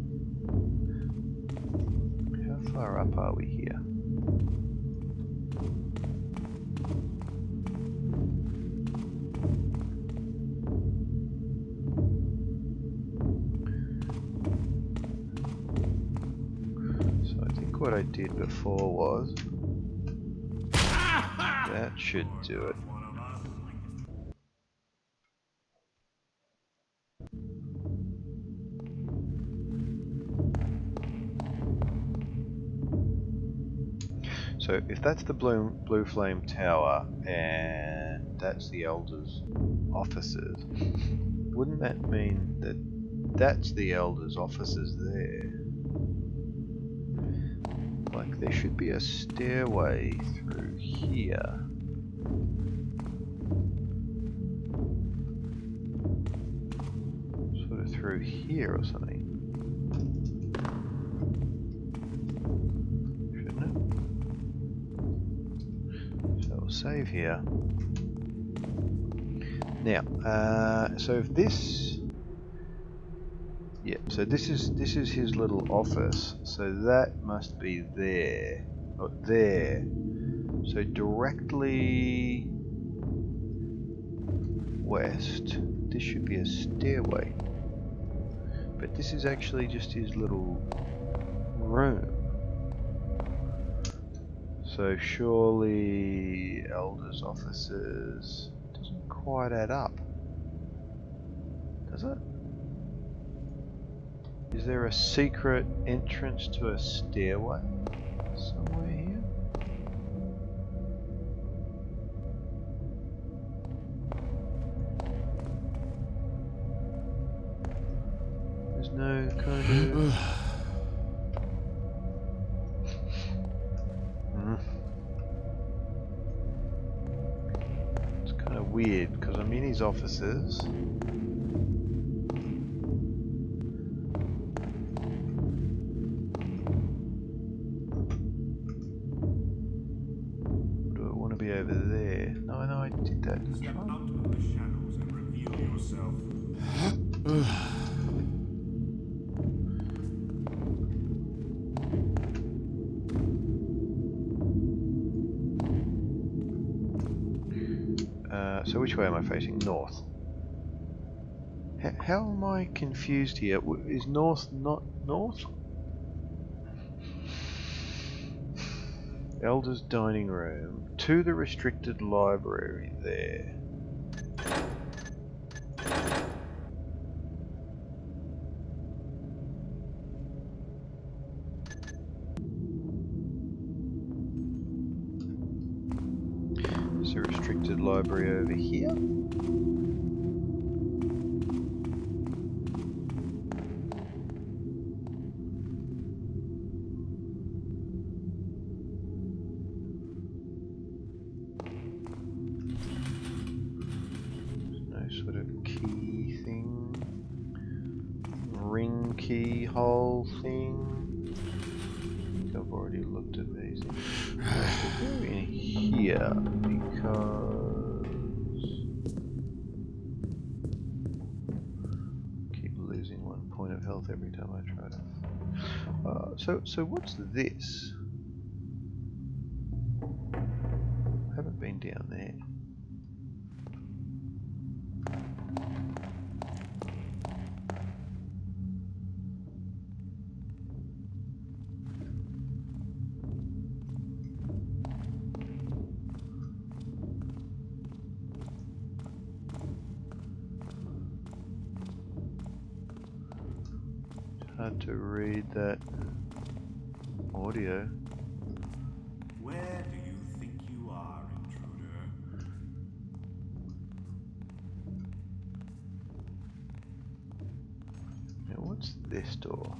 How far up are we here? So I think what I did before was... that should do it. So if that's the blue flame tower and that's the elders' offices, wouldn't that mean that that's the elders' offices there? Like there should be a stairway through here. Sort of through here or something. Save here. Now, so if this, yeah, so this is his little office. So that must be there, or there. So directly west, this should be a stairway. But this is actually just his little room. So surely elders' offices doesn't quite add up, does it? Is there a secret entrance to a stairway somewhere here? There's no kind of... It's kind of weird because I'm in his offices. Do I want to be over there? No, I did that. Step out of the shadows and reveal yourself. So which way am I facing? North. How am I confused here? Is north not north? Elder's dining room to the restricted library there. There's a restricted library over here. Sort of key thing, ring keyhole thing. I think I've already looked at these. They're in here because I keep losing 1 point of health every time I try to. So what's this? I haven't been down there. Hard to read that audio. Where do you think you are, intruder? Now what's this door?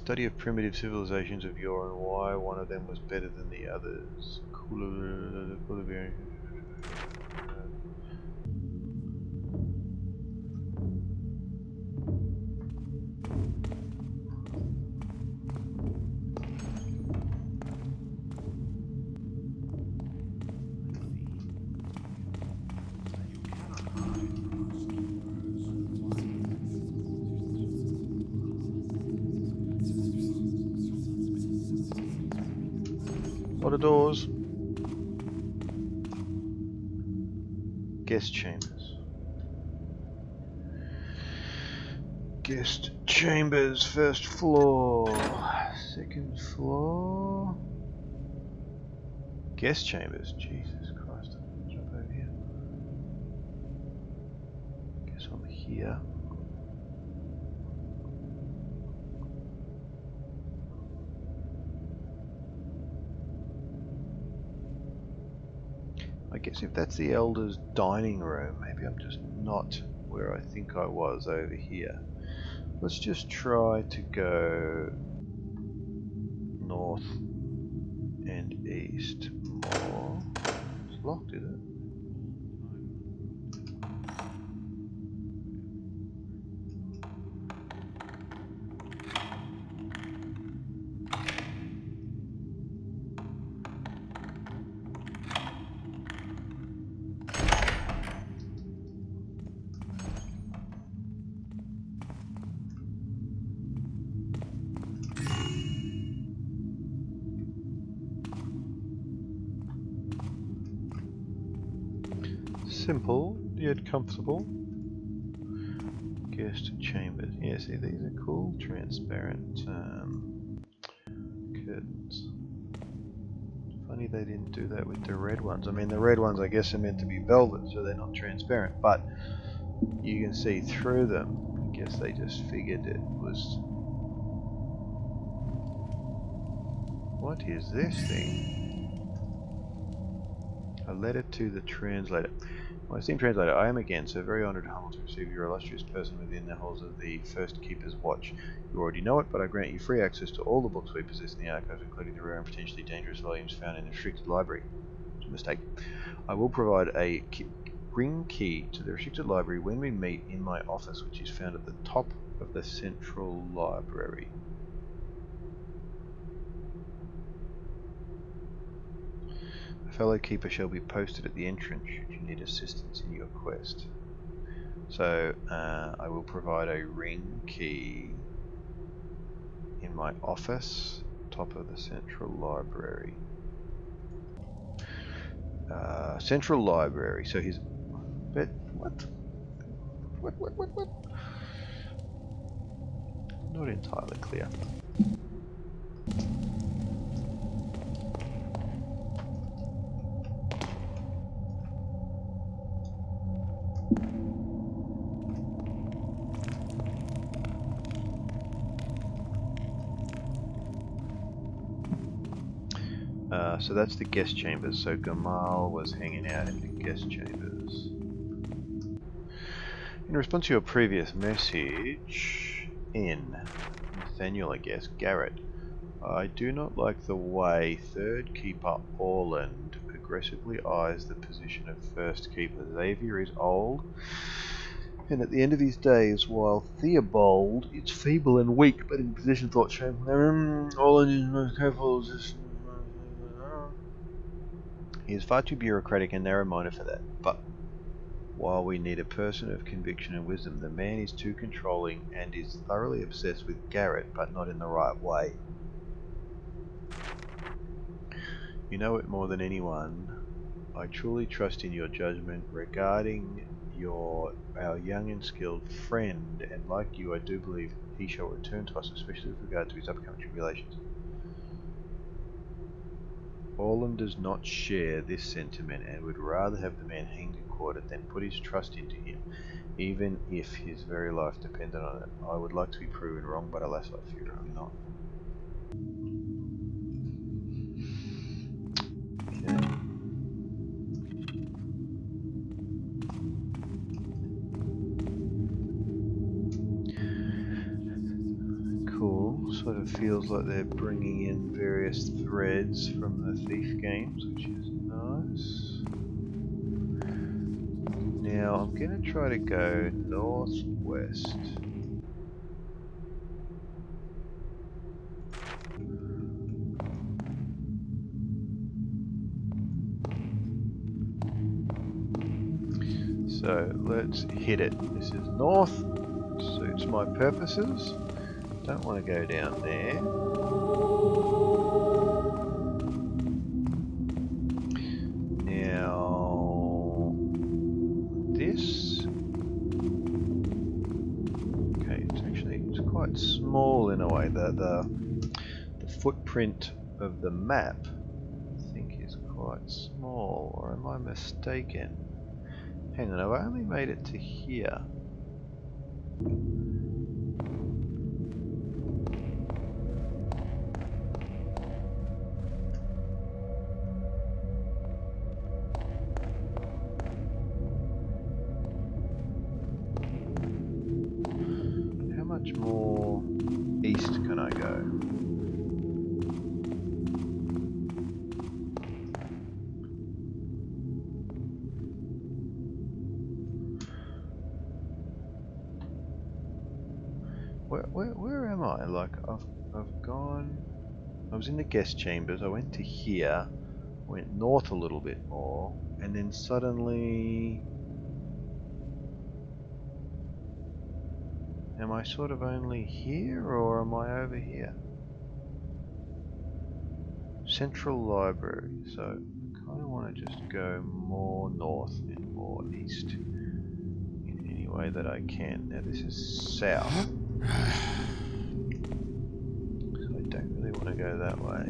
study of primitive civilizations of yore and why one of them was better than the others. Lot of doors. Guest chambers. Guest chambers, first floor. Second floor. Guest chambers. Jesus Christ. I'll jump over here. Guess I'm here. I guess if that's the Elder's dining room, maybe I'm just not where I think I was over here. Let's just try to go north and east more. It's locked, is it? Simple, yet comfortable. Guest chambers. Yeah, see, these are cool. Transparent curtains. Funny they didn't do that with the red ones. I mean, the red ones I guess are meant to be velvet, so they're not transparent, but you can see through them. I guess they just figured it was... What is this thing? A letter to the translator. My esteemed translator, I am again so very honoured and humbled to receive your illustrious person within the halls of the First Keeper's Watch. You already know it, but I grant you free access to all the books we possess in the archives, including the rare and potentially dangerous volumes found in the restricted library. It's a mistake. I will provide a ring key to the restricted library when we meet in my office, which is found at the top of the central library. A fellow keeper shall be posted at the entrance should you need assistance in your quest. So I will provide a ring key in my office, top of the central library. Central library. So he's... But what? What? Not entirely clear. So that's the guest chambers. So Gamal was hanging out in the guest chambers. In response to your previous message, Nathaniel, I guess, Garrett, I do not like the way Third Keeper Orland aggressively eyes the position of First Keeper. Xavier is old, and at the end of his days, while Theobald is feeble and weak, but in position thought shame. Orland is most careful. He is far too bureaucratic and narrow-minded for that, but while we need a person of conviction and wisdom, the man is too controlling and is thoroughly obsessed with Garrett, but not in the right way. You know it more than anyone. I truly trust in your judgment regarding our young and skilled friend, and like you, I do believe he shall return to us, especially with regard to his upcoming tribulations. Orland does not share this sentiment and would rather have the man hanged and quartered than put his trust into him, even if his very life depended on it. I would like to be proven wrong, but alas, I fear I'm not. Okay. Cool. So sort of feels like they're bringing in various threads from the Thief games, which is nice. Now I'm going to try to go northwest. So let's hit it. This is north, suits my purposes. Don't want to go down there. Now this, okay, it's quite small in a way. The footprint of the map, I think, is quite small, or am I mistaken? Hang on, I've only made it to here. How much more east can I go? Where am I? Like I've gone. I was in the guest chambers. I went to here, went north a little bit more, and then suddenly, am I sort of only here, or am I over here? Central Library. So I kind of want to just go more north and more east in any way that I can. Now this is south. So I don't really want to go that way.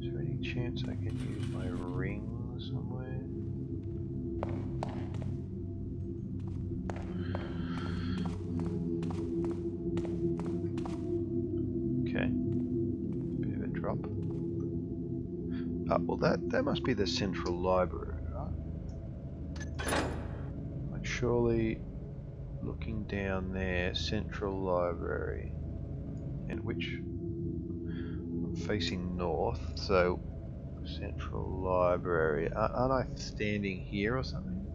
Is there any chance I can use my ring somewhere? Okay. Bit of a drop. Well, that must be the central library, right? Like surely, looking down there, central library, and which I'm facing north, so central library. Aren't I standing here or something?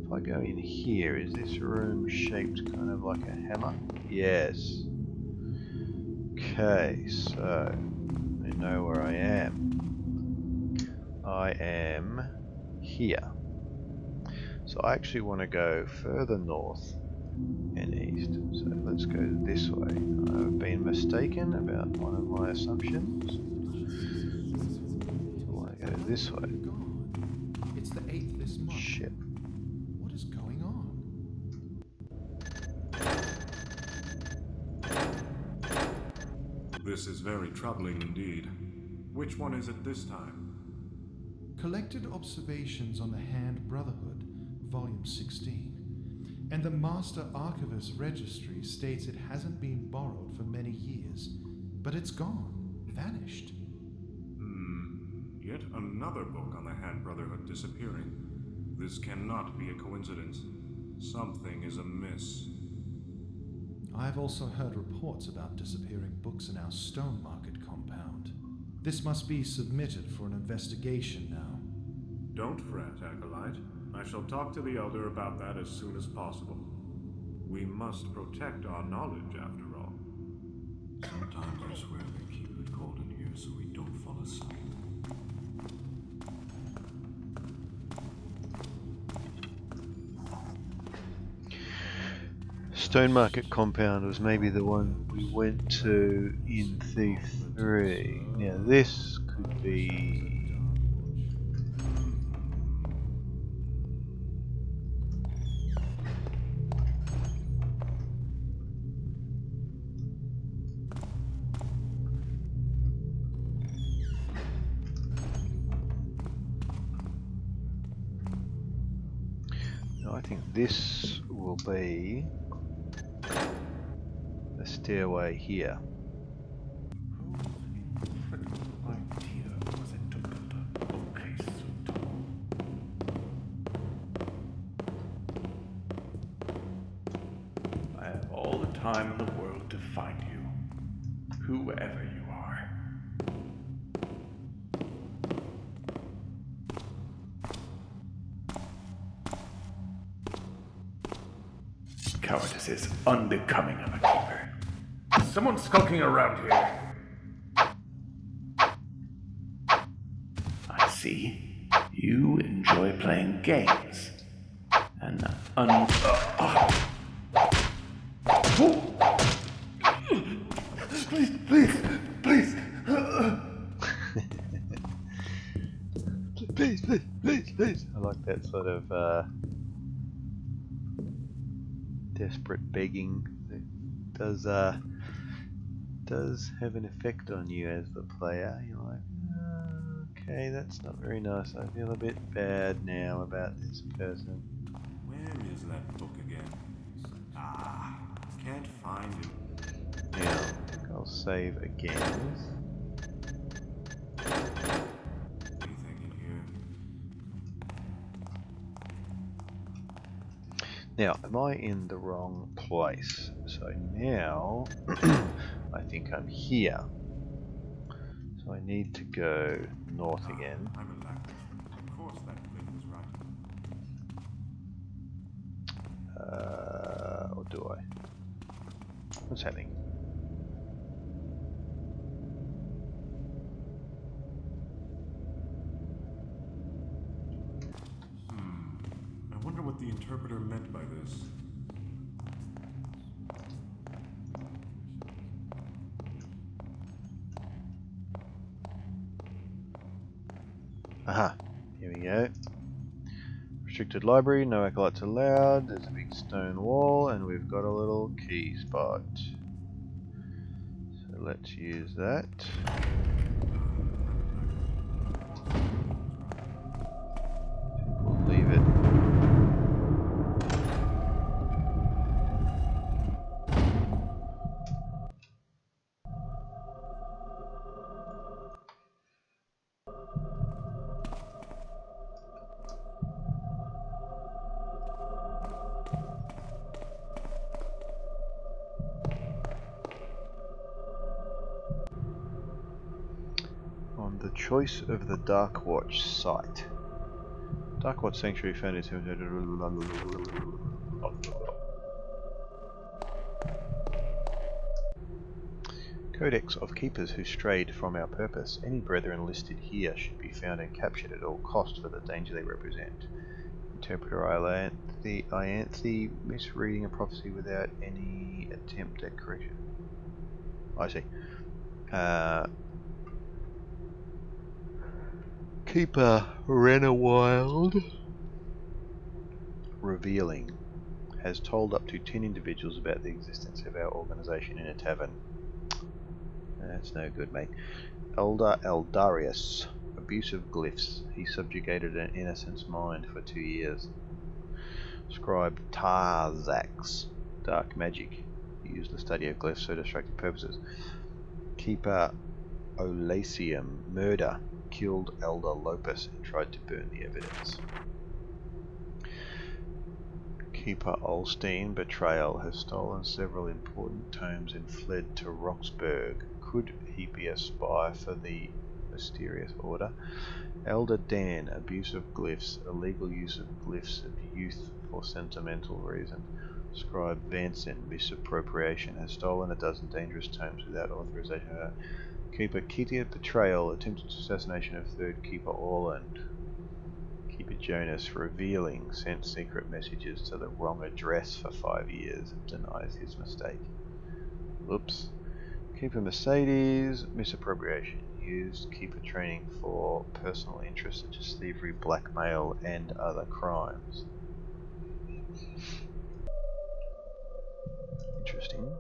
If I go in here, is this room shaped kind of like a hammer? Yes. Okay, so I know where I am. I am here. So I actually want to go further north and east. So let's go this way. I've been mistaken about one of my assumptions. So I want to go this way. It's the 8th this month. Ship. What is going on? This is very troubling indeed. Which one is it this time? Collected Observations on the Hand Brotherhood, Volume 16. And the Master Archivist's registry states it hasn't been borrowed for many years, but it's gone, vanished. Yet another book on the Hand Brotherhood disappearing. This cannot be a coincidence. Something is amiss. I've also heard reports about disappearing books in our Stone Market compound. This must be submitted for an investigation now. Don't fret, Acolyte. I shall talk to the Elder about that as soon as possible. We must protect our knowledge, after all. Sometimes I swear they keep it cold in here so we don't fall asleep. Stone Market compound was maybe the one we went to in Thief 3. Now this could be... No, I think this will be the stairway here. Whose incredible idea was it to build a book time in the world to find you, whoever you are. Cowardice is unbecoming of a keeper. Someone's skulking around here. I see. You enjoy playing games. Please, please, please. Please. I like that sort of desperate begging. It does have an effect on you as the player. You're like, okay, that's not very nice. I feel a bit bad now about this person. Where is that book again? Can't find it. Now, I'll save again. Anything in here? Now, am I in the wrong place? So now, I think I'm here. So I need to go north again. I'm relaxed. Of course that clip was right. Or do I? What's happening? I wonder what the interpreter meant by this. Aha, here we go. Restricted library, no acolytes allowed. There's a big stone wall, and we've got a little key spot. So let's use that. We'll leave it. On the choice of the Darkwatch site. Darkwatch Sanctuary found in Codex of Keepers who strayed from our purpose. Any brethren listed here should be found and captured at all costs for the danger they represent. Interpreter Ianthe misreading a prophecy without any attempt at correction. I see. Keeper Renawild revealing has told up to 10 individuals about the existence of our organization in a tavern. That's no good, mate. Elder Eldarius, abusive glyphs. He subjugated an innocent's mind for 2 years. Scribe Tarzax, dark magic. He used the study of glyphs for destructive purposes. Keeper Olacium, murder. Killed Elder Lopus and tried to burn the evidence. Keeper Olstein, betrayal, has stolen several important tomes and fled to Roxburgh. Could he be a spy for the mysterious order? Elder Dan, abuse of glyphs, illegal use of glyphs of youth for sentimental reason. Scribe Vanson, misappropriation, has stolen a dozen dangerous tomes without authorization. Keeper Kittier, betrayal, attempted assassination of third Keeper Orland. Keeper Jonas, revealing, sent secret messages to the wrong address for 5 years, denies his mistake. Whoops. Keeper Mercedes, misappropriation, used Keeper training for personal interests such as thievery, blackmail, and other crimes. Interesting.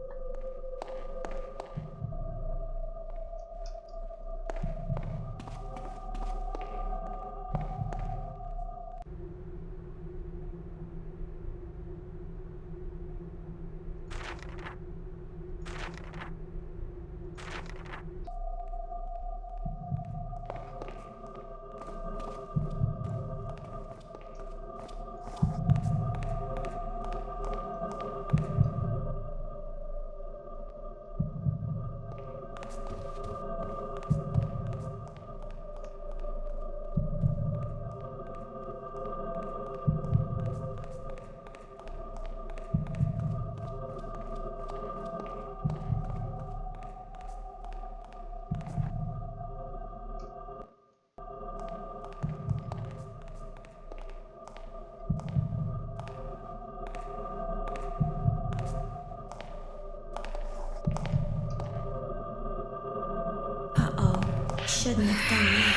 shouldn't have done that.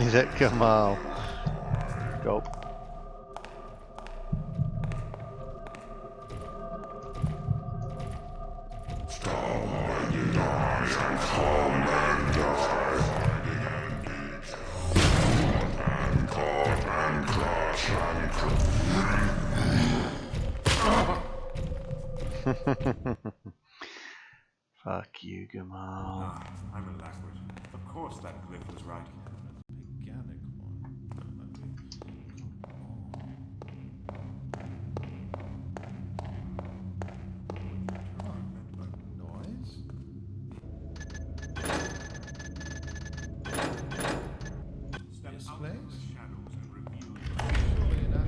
Is that Kamal? Gulp. Fuck you, Gamal. I'm a backward. Of course that glyph was right. Organic one. Noise? Step This out place? from the shadows and reveal Surely enough.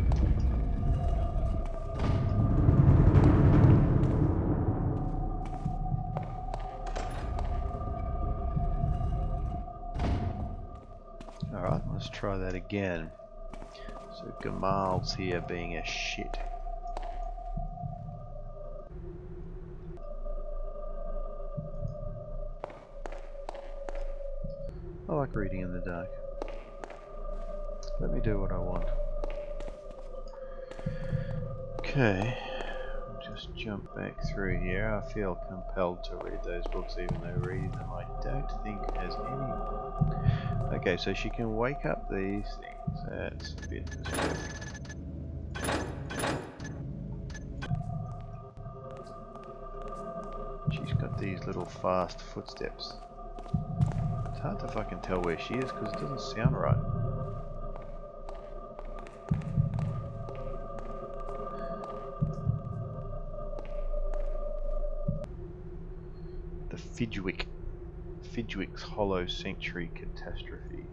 Alright, let's try that again. So Gamal's here being a shit. I like reading in the dark. Let me do what I want. Okay, just jump back through here. I feel compelled to read those books even though reading them I don't think has any... Okay, so she can wake up these things. That's a bit disturbing. She's got these little fast footsteps. It's hard to fucking tell where she is because it doesn't sound right. The Fidgwick's Hollow Sanctuary Catastrophe.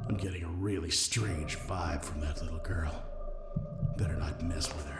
I'm getting a really strange vibe from that little girl. Better not mess with her.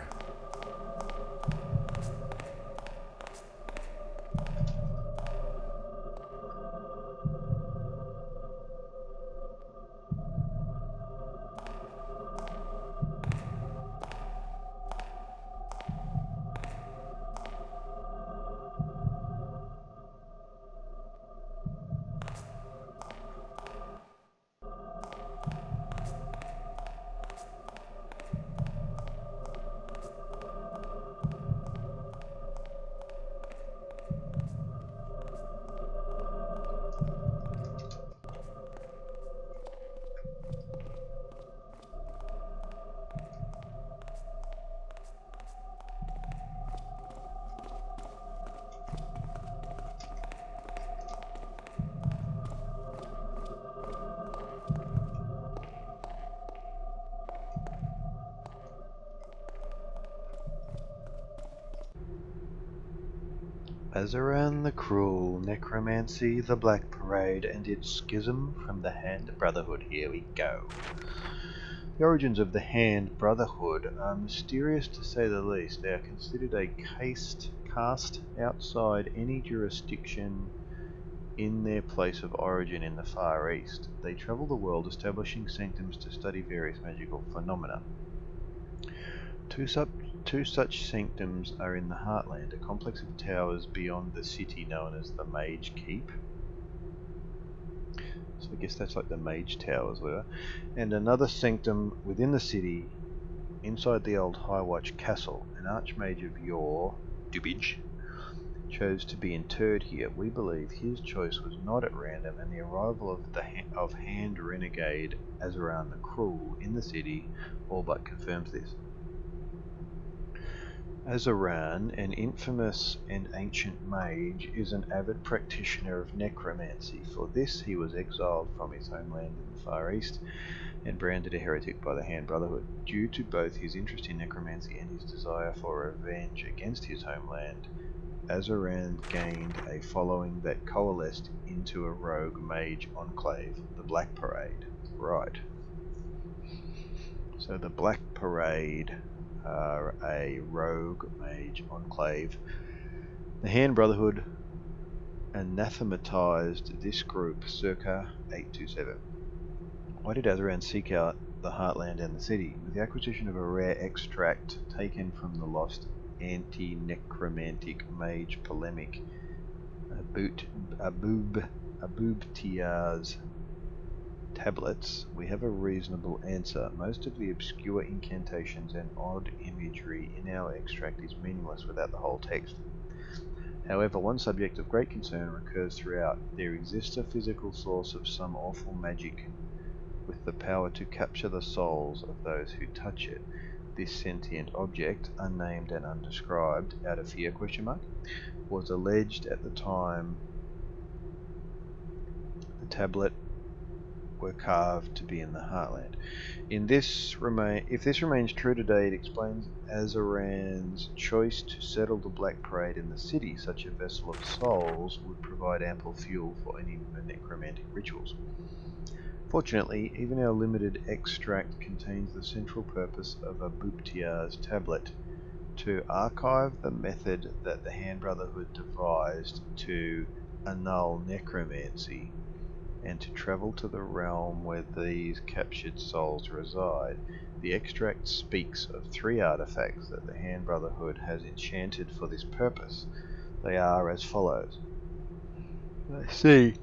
Azaran the Cruel, Necromancy, the Black Parade, and its schism from the Hand Brotherhood. Here we go. The origins of the Hand Brotherhood are mysterious to say the least. They are considered a caste outside any jurisdiction in their place of origin in the Far East. They travel the world establishing sanctums to study various magical phenomena. Two such sanctums are in the Heartland, a complex of towers beyond the city known as the Mage Keep. So I guess that's like the Mage Towers were. And another sanctum within the city, inside the old High Watch Castle. An Archmage of yore, Drkubiac, chose to be interred here. We believe his choice was not at random, and the arrival of Hand Renegade Azaran the Cruel in the city all but confirms this. Azaran, an infamous and ancient mage, is an avid practitioner of necromancy. For this he was exiled from his homeland in the Far East and branded a heretic by the Hand Brotherhood. Due to both his interest in necromancy and his desire for revenge against his homeland, Azaran gained a following that coalesced into a rogue mage enclave, the Black Parade. Right. So the Black Parade are a rogue mage enclave. The Hand Brotherhood anathematized this group circa 827. Why did Azaran seek out the Heartland and the city? With the acquisition of a rare extract taken from the lost anti-necromantic mage polemic, Abubtiar's tablets, we have a reasonable answer. Most of the obscure incantations and odd imagery in our extract is meaningless without the whole text. However, one subject of great concern recurs throughout. There exists a physical source of some awful magic with the power to capture the souls of those who touch it. This sentient object, unnamed and undescribed, out of fear, was alleged at the time the tablet were carved to be in the Heartland. If this remains true today, it explains Azaran's choice to settle the Black Parade in the city. Such a vessel of souls would provide ample fuel for any necromantic rituals. Fortunately, even our limited extract contains the central purpose of Abubtiar's tablet, to archive the method that the Hand Brotherhood devised to annul necromancy, and to travel to the realm where these captured souls reside. The extract speaks of 3 artifacts that the Hand Brotherhood has enchanted for this purpose. They are as follows. Let's see.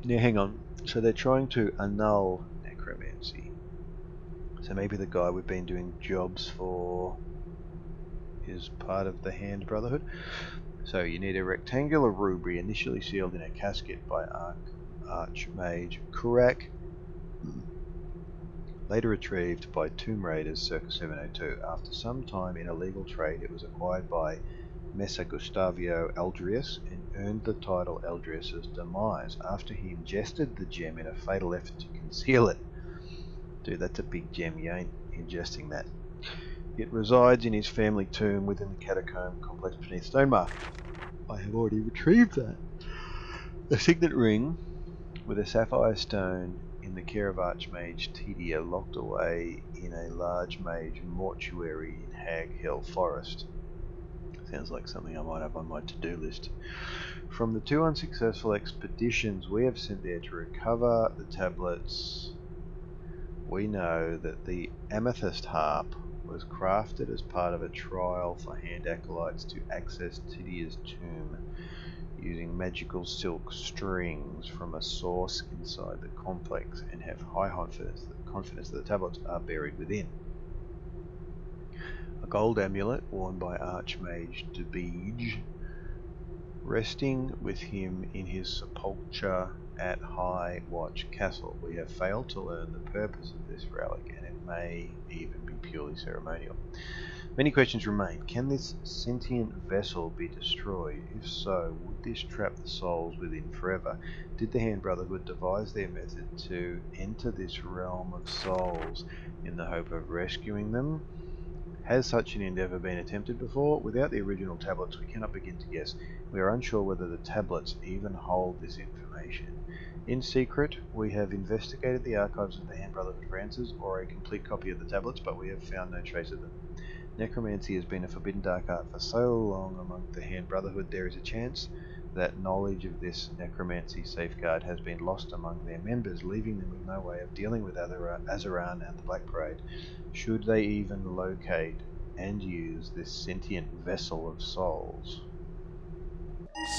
Now hang on. So they're trying to annul necromancy. So maybe the guy we've been doing jobs for is part of the Hand Brotherhood. So you need a rectangular ruby initially sealed in a casket by Archmage Kurak, later retrieved by tomb raiders circa 702. After some time in a legal trade, it was acquired by Messer Gustavio Eldrius and earned the title Eldrius's demise after he ingested the gem in a fatal effort to conceal it. Dude, that's a big gem, you ain't ingesting that. It resides in his family tomb within the catacomb complex beneath Stonemark. I have already retrieved that. A signet ring with a sapphire stone in the care of Archmage Tedia, locked away in a large mage mortuary in Hag Hill Forest. Sounds like something I might have on my to-do list. From the 2 unsuccessful expeditions we have sent there to recover the tablets, we know that the amethyst harp was crafted as part of a trial for hand acolytes to access Tidia's tomb using magical silk strings from a source inside the complex, and have high confidence that the tablets are buried within. A gold amulet worn by Archmage Drkubiac, resting with him in his sepulchre at High Watch Castle. We have failed to learn the purpose of this relic, and it may even be purely ceremonial. Many questions remain. Can this sentient vessel be destroyed? If so, would this trap the souls within forever? Did the Hand Brotherhood devise their method to enter this realm of souls in the hope of rescuing them? Has such an endeavour been attempted before? Without the original tablets, we cannot begin to guess. We are unsure whether the tablets even hold this information. In secret, we have investigated the archives of the Hand Brotherhood for answers or a complete copy of the tablets, but we have found no trace of them. Necromancy has been a forbidden dark art for so long among the Hand Brotherhood, there is a chance that knowledge of this necromancy safeguard has been lost among their members, leaving them with no way of dealing with Azaran and the Black Parade, should they even locate and use this sentient vessel of souls.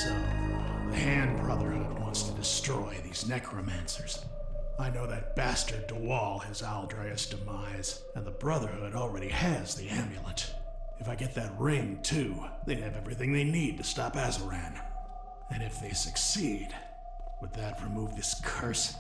So, the Hand Brotherhood wants to destroy these necromancers. I know that bastard DeWall has Aldrea's demise, and the Brotherhood already has the amulet. If I get that ring, too, they'd have everything they need to stop Azaran. And if they succeed, would that remove this curse?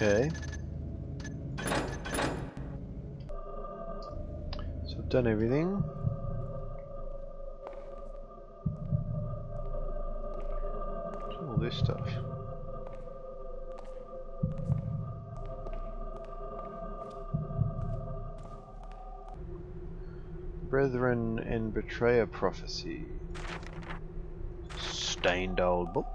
Okay. So I've done everything. What's all this stuff? Brethren and Betrayer Prophecy. Stained old book.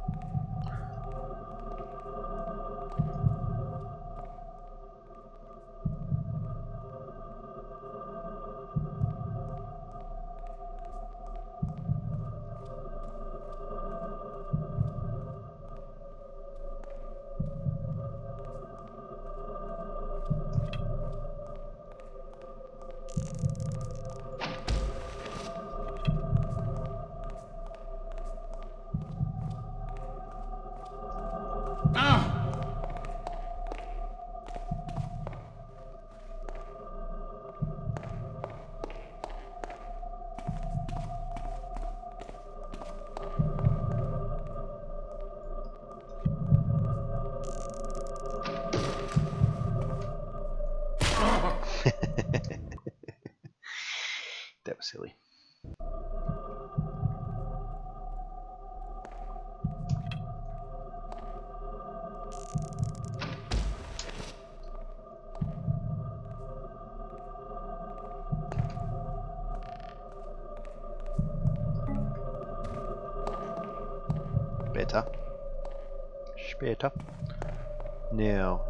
That was silly. Better. Später. Now,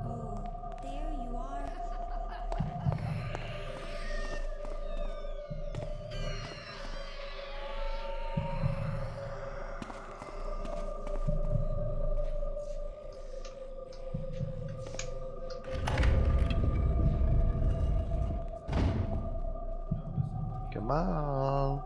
Oh, there you are. come on.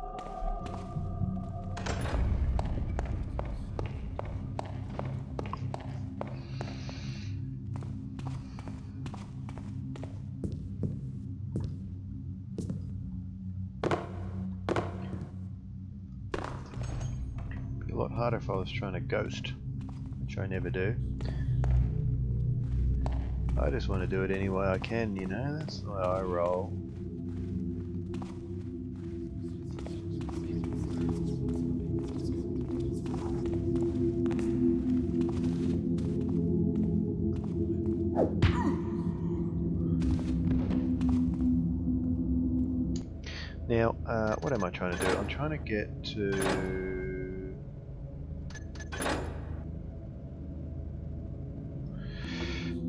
Be a lot harder if I was trying to ghost, which I never do. I just want to do it any way I can, you know, that's the way I roll. Now, what am I trying to do? I'm trying to get to...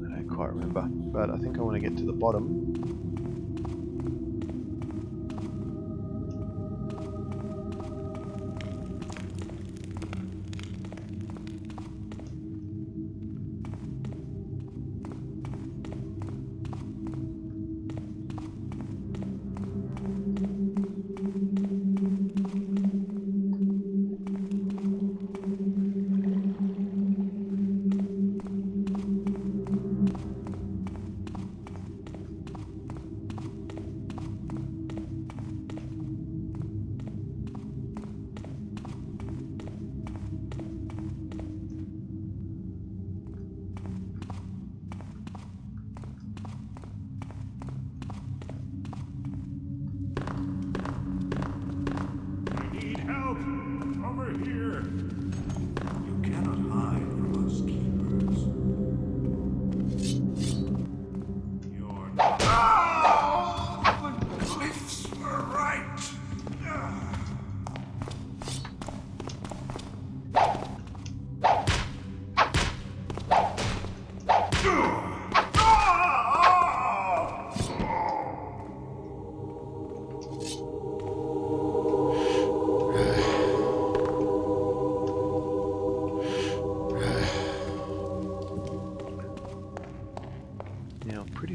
I don't quite remember, but I think I want to get to the bottom.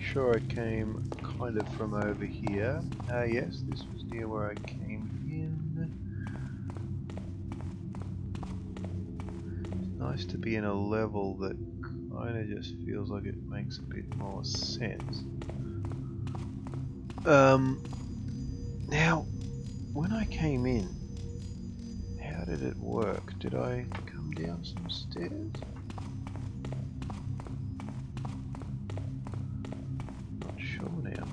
Sure I came kind of from over here. Yes, this was near where I came in. nice to be in a level that kind of just feels like it makes a bit more sense. Now, when I came in, how did it work? Did I come down some stairs? Not sure now.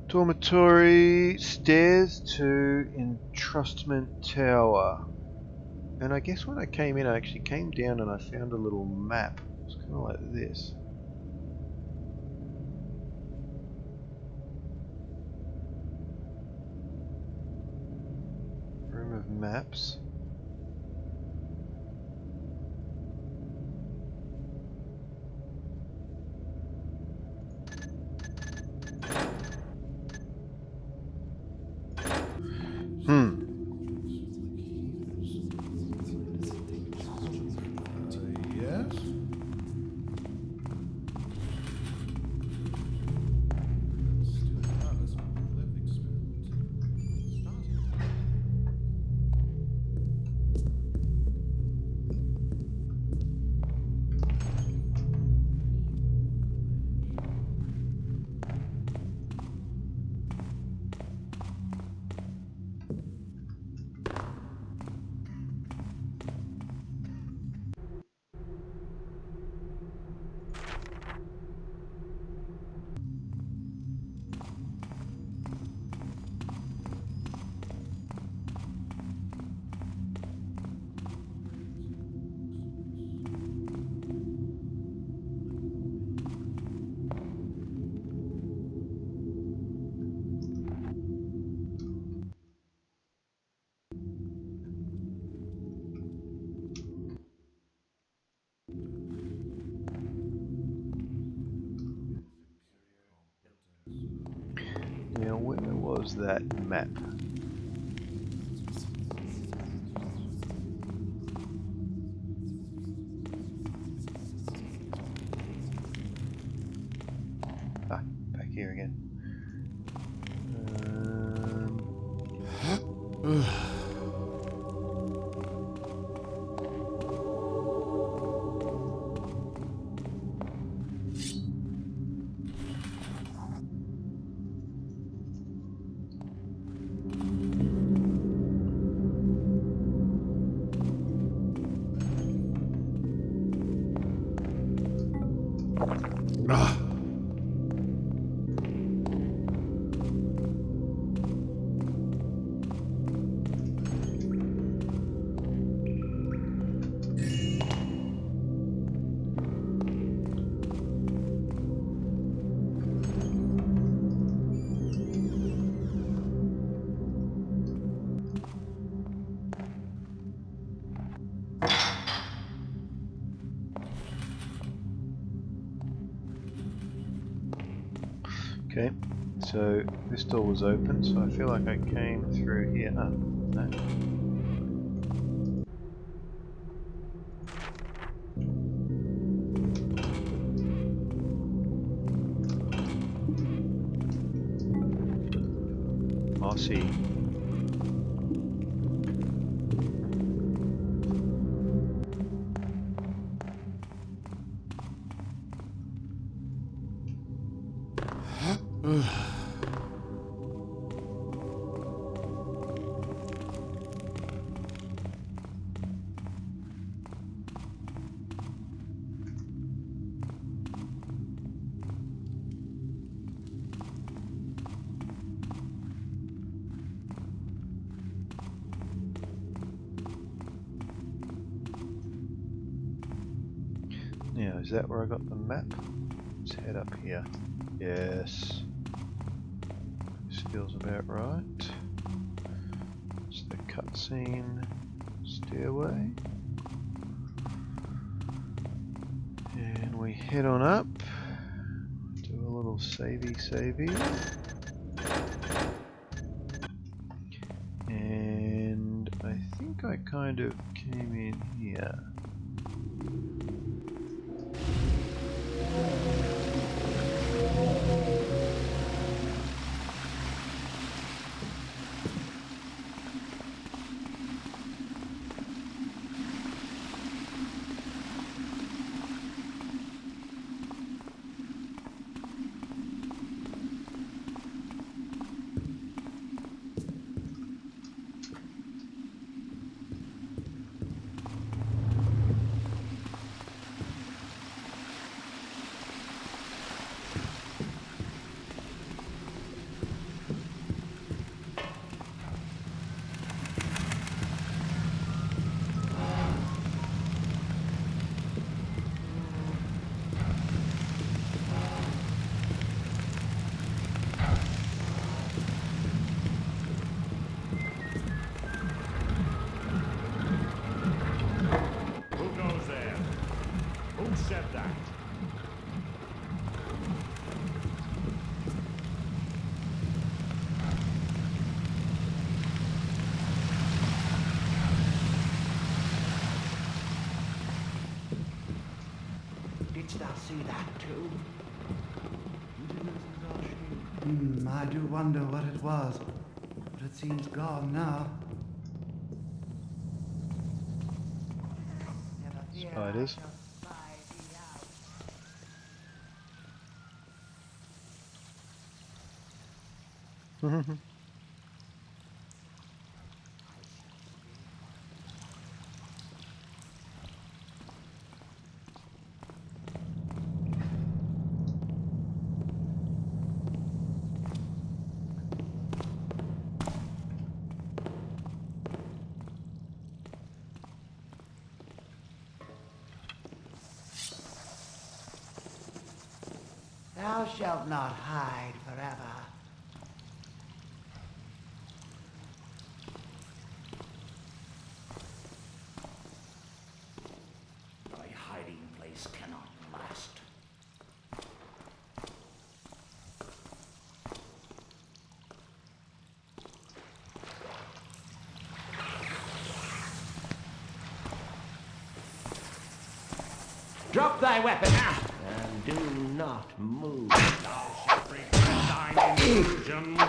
Dormitory, stairs to entrustment tower. And I guess when I came in, I actually came down and I found a little map. It's kind of like this. Room of maps. Yes? Now, where was that map? Ah, back here again. Ah. Okay, so this door was open, so I feel like I came through here. No. I see. Now, is that where I got the map? Let's head up here. Yes. This feels about right. It's the cutscene stairway. And we head on up. Do a little savey. And I think I kind of came in here. Didst thou see that too? I do wonder what it was, but it seems gone now. Spiders. Thou shalt not hide forever. Thy hiding place cannot last. Drop thy weapon and do not move. Thou shalt regret thine intrusions.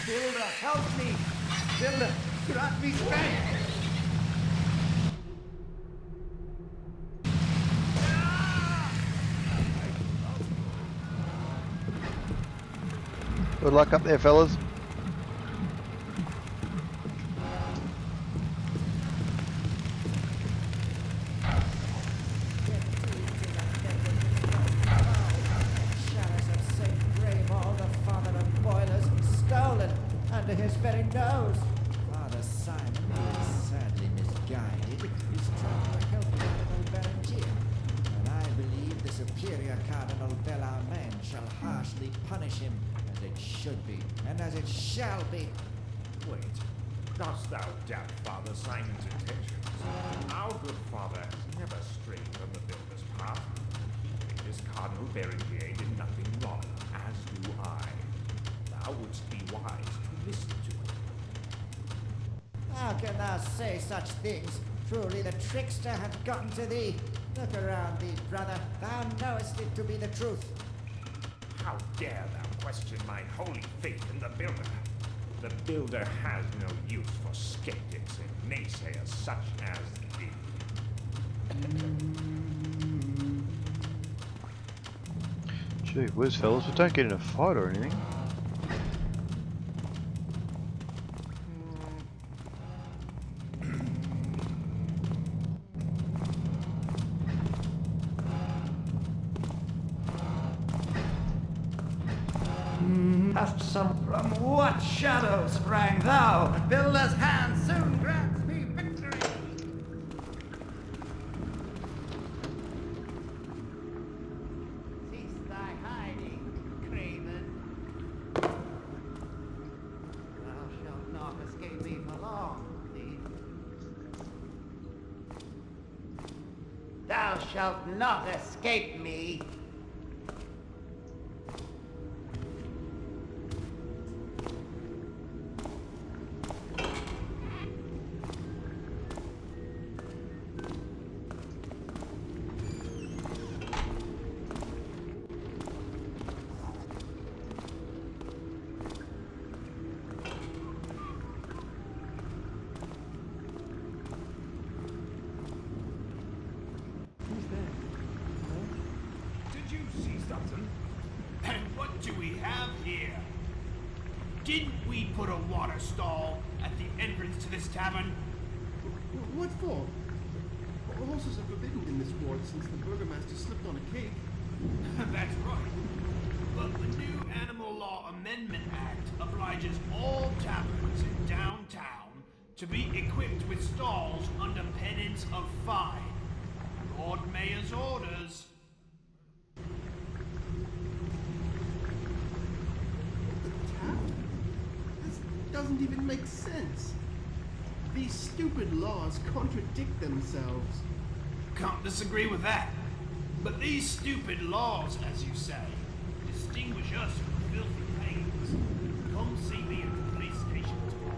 Builder, help me! Builder, grant me strength! Good luck up there, fellas. Shadows of St. Greymold, the father of boilers, stolen under his very nose. Father Simon, who is sadly misguided, is trying to help Cardinal Berengier. And I believe the superior Cardinal Bellarmine shall harshly punish him, as it should be, and as it shall be. Wait, dost thou doubt Father Simon's intentions? Our good father has never strayed from the builder's path. He figures Cardinal Berengier did nothing wrong, as do I. Thou wouldst be wise to listen to him. How can thou say such things? Truly the trickster hath gotten to thee. Look around thee, brother. Thou knowest it to be the truth. How dare thou question my holy faith in the builder? The builder has no use for skeptics and naysayers such as thee. Gee whiz, fellas, but don't get in a fight or anything. From what shadow sprang thou? The builder's hand soon grants me victory! Cease thy hiding, craven. Thou shalt not escape me for long, thief. Thou shalt not escape me. Did you see something? And what do we have here? Didn't we put a water stall at the entrance to this tavern? What for? Horses are forbidden in this ward since the burgomaster slipped on a cake. That's right. But the new Animal Law Amendment Act obliges all taverns in downtown to be equipped with stalls under penance of fine. Lord Mayor's orders. This doesn't even make sense. These stupid laws contradict themselves. Can't disagree with that. But these stupid laws, as you say, distinguish us from filthy pagans. Come see me at the police station tomorrow.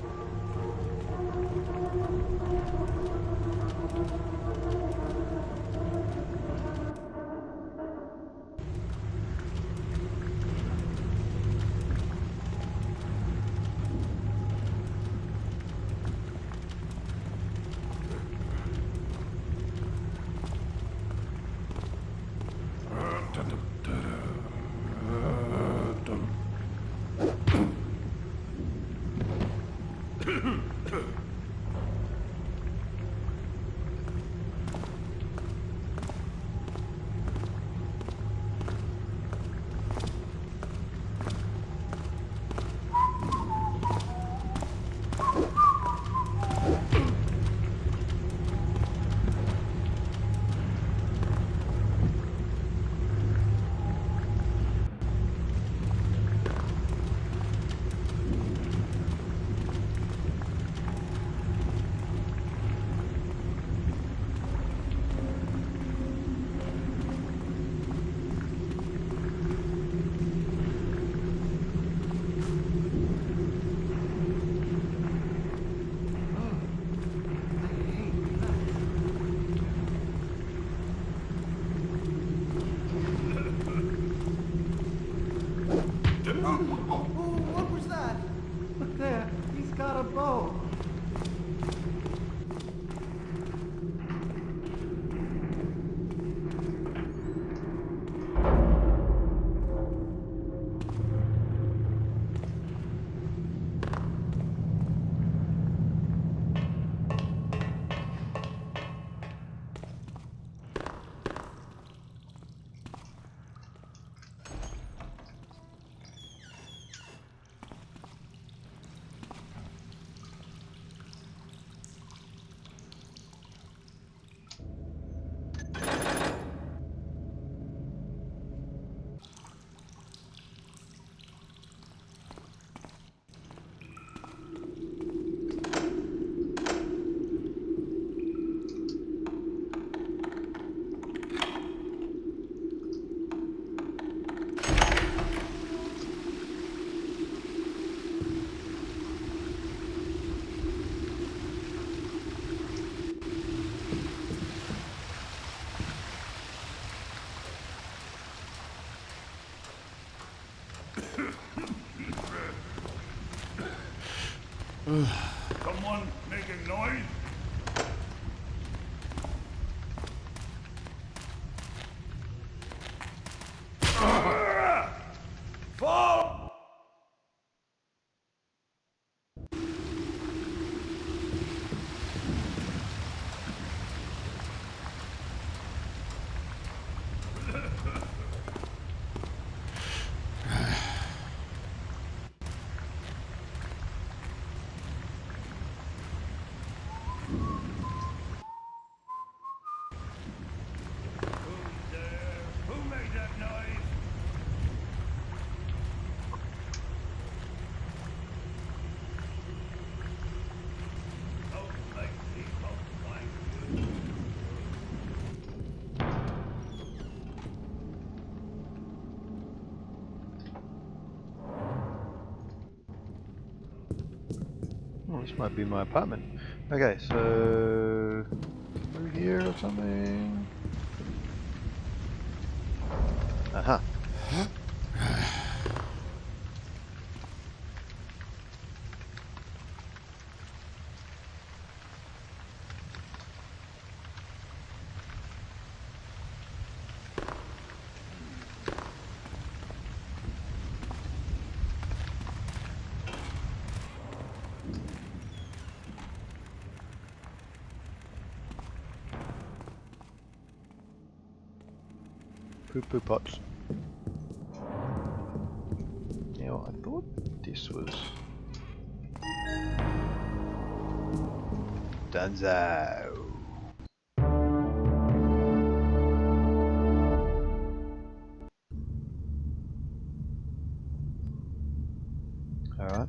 What was that? Look there, he's got a bow. Someone making noise? Fall! Who made that noise? Don't make people like you. Oh, this might be my apartment. Okay, so through here or something. Aha. Poo poo pots. Now I thought this was Dunzo. Alright.